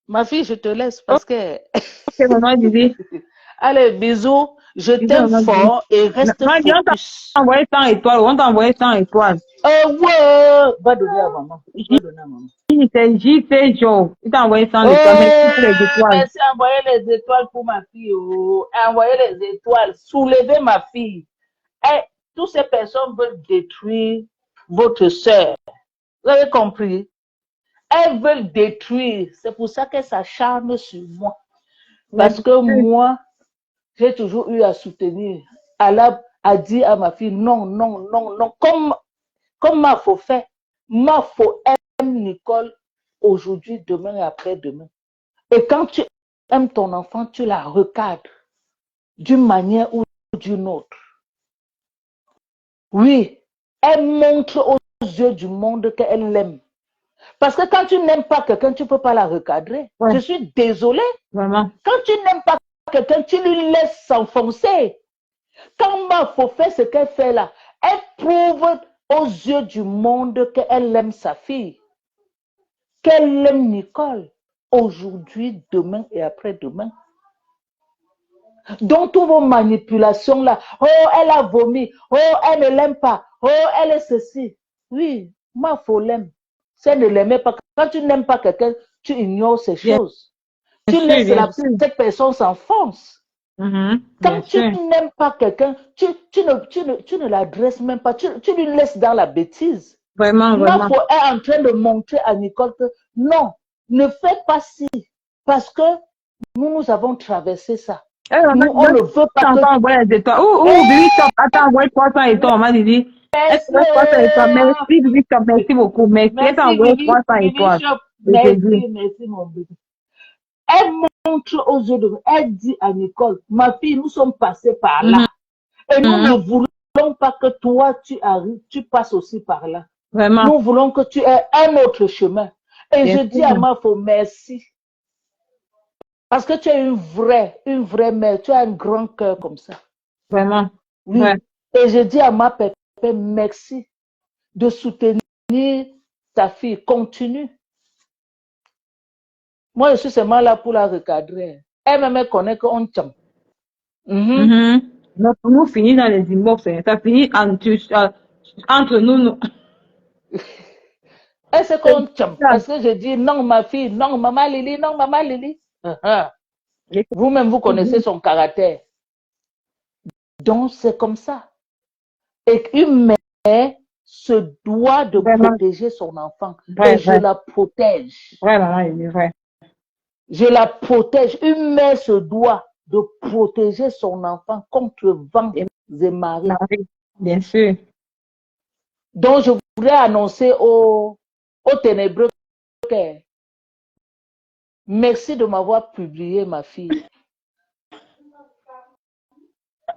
Ma fille, je te laisse parce que... ok, maman, Didi. Allez, bisous. Je Bisous, t'aime maman, Didi. fort et reste Maman, Didi, on t'a focus. envoyé 100 étoiles, on t'a envoyé 100 étoiles. Ouais. Va donner à maman. Va donner à maman. JT Joe, il t'a envoyé 100 étoiles, merci Oh, pour les étoiles. merci. Envoyez les étoiles pour ma fille. Oh. Envoyez les étoiles. Soulevez ma fille. Et toutes ces personnes veulent détruire votre soeur. Vous avez compris? Elles veulent détruire. C'est pour ça qu'elles s'acharnent sur moi. Parce que moi, j'ai toujours eu à soutenir. Allah a dit à ma fille, non, non, non, non. Comme ma faut fait. Ma faut aime Nicole aujourd'hui, demain et après-demain. Et quand tu aimes ton enfant, tu la recadres d'une manière ou d'une autre. Oui, elle montre aux yeux du monde qu'elle l'aime. Parce que quand tu n'aimes pas quelqu'un, tu ne peux pas la recadrer. Ouais. Je suis désolée. Vraiment. Quand tu n'aimes pas quelqu'un, tu lui laisses s'enfoncer. Quand Mafo fait ce qu'elle fait là, elle prouve aux yeux du monde qu'elle aime sa fille. Qu'elle aime Nicole. Aujourd'hui, demain et après-demain. Donc, toutes vos manipulations là, oh, elle a vomi, oh, elle ne l'aime pas, oh, elle est ceci. Oui, Mafo l'aime. Si elle ne l'aimait pas, quand tu n'aimes pas quelqu'un, tu ignores ces choses. Tu laisses cette personne s'enfonce. Quand tu n'aimes pas quelqu'un, tu ne l'adresses même pas, tu lui laisses dans la bêtise. Vraiment, vraiment. Mafo est en train de montrer à Nicole que non, ne fais pas ci, parce que nous avons traversé ça. Nous, on ne veut pas que... envoyer des étoiles. Bibi Shop, attends, envoyer 300 étoiles, on m'a dit. Merci. 300 étoiles. Merci, Bibi Shop, merci beaucoup. Merci, elle envoyé 300 étoiles. Merci, mon bébé. Elle montre aux yeux de... Elle dit à Nicole, ma fille, nous sommes passés par là. Et nous ne voulons pas que toi, tu arrives, tu passes aussi par là. Vraiment. Nous voulons que tu aies un autre chemin. Et je dis à Mafo, merci. Parce que tu es une vraie mère. Tu as un grand cœur comme ça. Vraiment. Oui. Ouais. Et je dis à ma pépé, merci de soutenir ta fille. Continue. Moi, je suis seulement là pour la recadrer. Elle me connaît qu'on tient. Nous finissons dans les inbox. Ça finit entre nous. Est-ce qu'on tient? Parce que je dis non, ma fille, non, maman Lily, non, maman Lily. Vous-même, vous connaissez son caractère. Donc, c'est comme ça. Et une mère se doit de protéger son enfant. Et je la protège. Vrai. Je la protège. Une mère se doit de protéger son enfant contre vent et marée. Bien sûr. Donc, je voudrais annoncer aux ténébreux que merci de m'avoir publié, ma fille.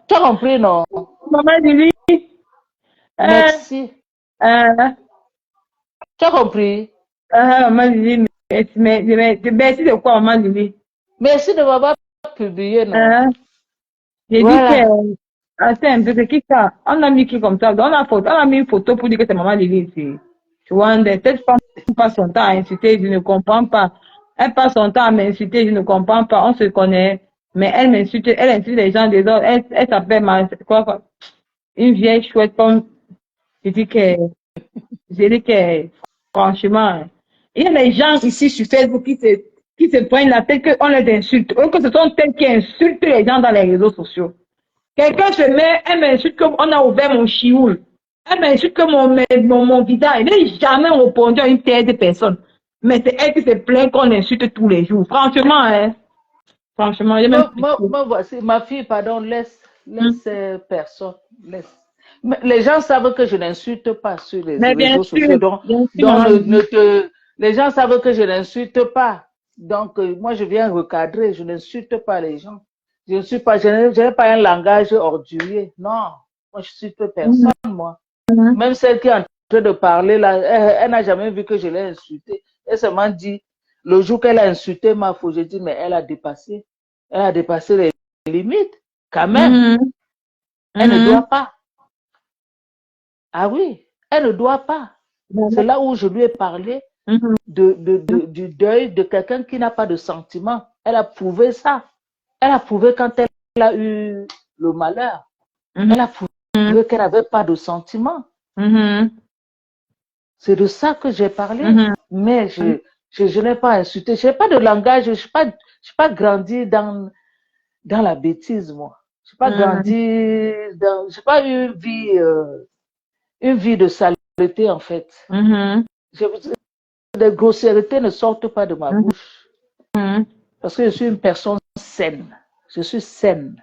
Tu as compris, non? Maman Lily, Merci. Tu as compris? Maman Lily, merci de quoi, Maman Lily? Merci de m'avoir publié, non? J'ai dit Voilà. que, attends un peu, c'est qui ça? On a mis qui comme ça? On a mis une photo pour dire que c'est Maman Lily ici. Tu vois, cette femme passe son temps à insulter, je ne comprends pas. Elle passe son temps à m'insulter, je ne comprends pas. On se connaît, mais elle m'insulte, elle insulte les gens des autres. Elle s'appelle une vieille chouette comme, je dis que, franchement, il y a des gens ici sur Facebook qui se prennent la tête qu'on les insulte, ou que ce sont elles qui insultent les gens dans les réseaux sociaux. Quelqu'un se met, elle m'insulte comme on a ouvert mon chioul. Elle m'insulte que mon visage. Elle n'est jamais répondu à une telle personne. Mais c'est elle qui se plaint qu'on insulte tous les jours. Franchement, hein. Franchement, j'ai même Me voici, ma fille, pardon, laisse personne. Laisse. Mais les gens savent que je n'insulte pas sur les mais réseaux sociaux. Donc maman, les gens savent que je n'insulte pas. Donc, moi, je viens recadrer. Je n'insulte pas les gens. Je n'ai pas un langage ordurier. Non, moi, je n'insulte personne, moi. Même celle qui est en train de parler, là, elle n'a jamais vu que je l'ai insultée. Elle seulement dit, le jour qu'elle a insulté ma fille, j'ai dit, mais elle a dépassé. Elle a dépassé les limites, quand même. Elle ne doit pas. Ah oui, elle ne doit pas. C'est là où je lui ai parlé du deuil de quelqu'un qui n'a pas de sentiments. Elle a prouvé ça. Elle a prouvé quand elle a eu le malheur. Elle a prouvé qu'elle n'avait pas de sentiments. C'est de ça que j'ai parlé. Mais je n'ai pas insulté. Je n'ai pas de langage. Je ne suis pas grandi dans la bêtise, moi. Je n'ai pas grandi dans. Je n'ai pas eu une vie de saleté, en fait. Les grossièretés ne sortent pas de ma bouche. Parce que je suis une personne saine. Je suis saine.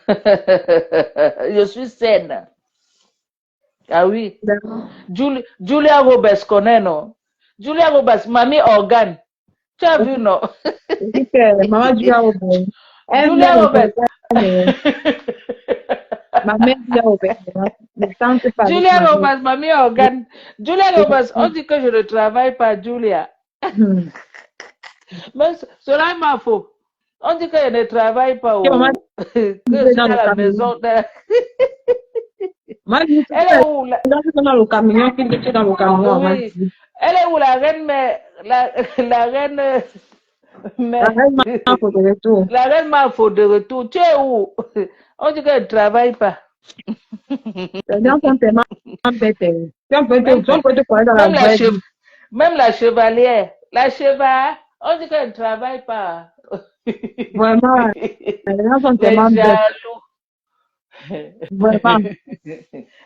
Je suis saine. Ah oui. Julia Roberts connaît, non? Julia Roberts, mamie organe. Tu as vu, non? Maman Julia Roberts. Julia Roberts. Maman Julia Roberts. Julia Roberts, mamie organe. Julia Roberts, on dit que je ne travaille pas, Julia. Mais cela est ma faute. On dit que je ne travaille pas. Que je suis dans la maison. Elle est où dans le camion, dans le camion. Oui. Elle est où la reine, mais la reine. Mais, la reine m'a faute de retour. Tu es où? On dit qu'elle ne travaille pas. Les gens sont tellement bêtes. Même la chevalière. La chevalière, on dit qu'elle ne travaille pas. Vraiment. Les gens sont tellement bêtes. Vraiment.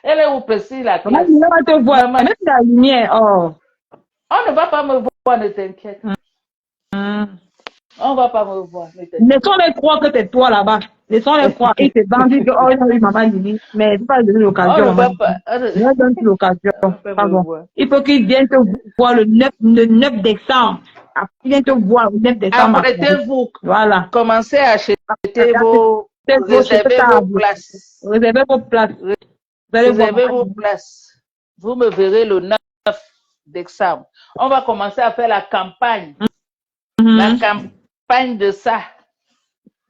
Elle est où précis la classe? On va te voir. Même la lumière. Oh. On ne va pas me voir, ne t'inquiète. On ne va pas me voir, ne t'inquiète. Laissons-les croire que c'est toi là-bas. Laissons-les croire. Ils se bandent que, oh, j'ai eu maman Lily. Mais il ne faut pas donner l'occasion. On ne va pas. On donne l'occasion. Il faut qu'ils viennent te voir le 9 décembre. Ils viennent te voir le 9 décembre. Apprêtez-vous. Voilà. Commencez à acheter vos. Réservez vos places. Réservez vos places. Réservez vos places. Vous me verrez le 9 décembre. On va commencer à faire la campagne. La campagne de ça.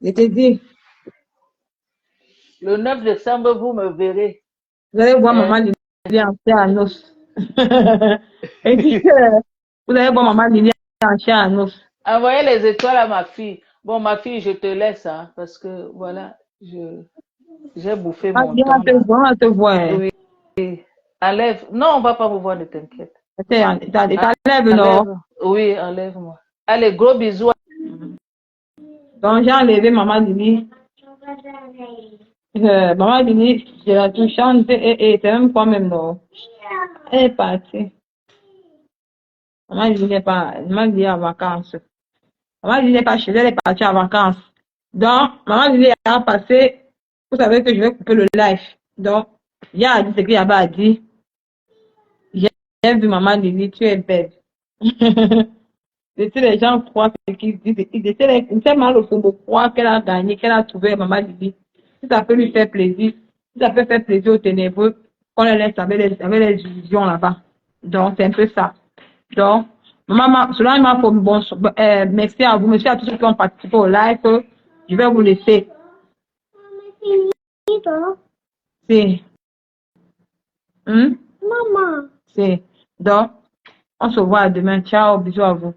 Je te dis. Le 9 décembre, vous me verrez. Vous allez voir maman Lily en chair à os. Et puis, vous allez voir maman Lily en chair à os. Envoyez les étoiles à ma fille. Bon, ma fille, je te laisse, hein, parce que, voilà, j'ai bouffé mon temps. On te voit. Oui. Enlève. Non, on ne va pas vous voir, ne t'inquiète. T'enlèves, non? Oui, enlève-moi. Allez, gros bisous. Donc, j'ai enlevé maman Lily. Maman Lily, je la touche et c'est même pas même, non? Elle est partie. Maman Lily n'est pas, maman Lily est en vacances. Maman Lily n'est pas chez elle, elle est partie en vacances. Donc, maman Lily a passé, vous savez que je vais couper le live. Donc, Il a dit ce qu'il avait à dire. J'ai vu maman Lily, tu es belle. Les gens croient ce qu'ils disent. Ils essaient mal au fond de croire qu'elle a gagné, qu'elle a trouvé maman Lily. Si ça peut lui faire plaisir, si ça peut faire plaisir aux ténébreux, qu'on les laisse avec les illusions là-bas. Donc, c'est un peu ça. Donc, maman, cela m'a fait bon. Merci à vous, merci à tous ceux qui ont participé au live. Je vais vous laisser. C'est. Maman. C'est. Donc, on se voit demain. Ciao, bisous à vous.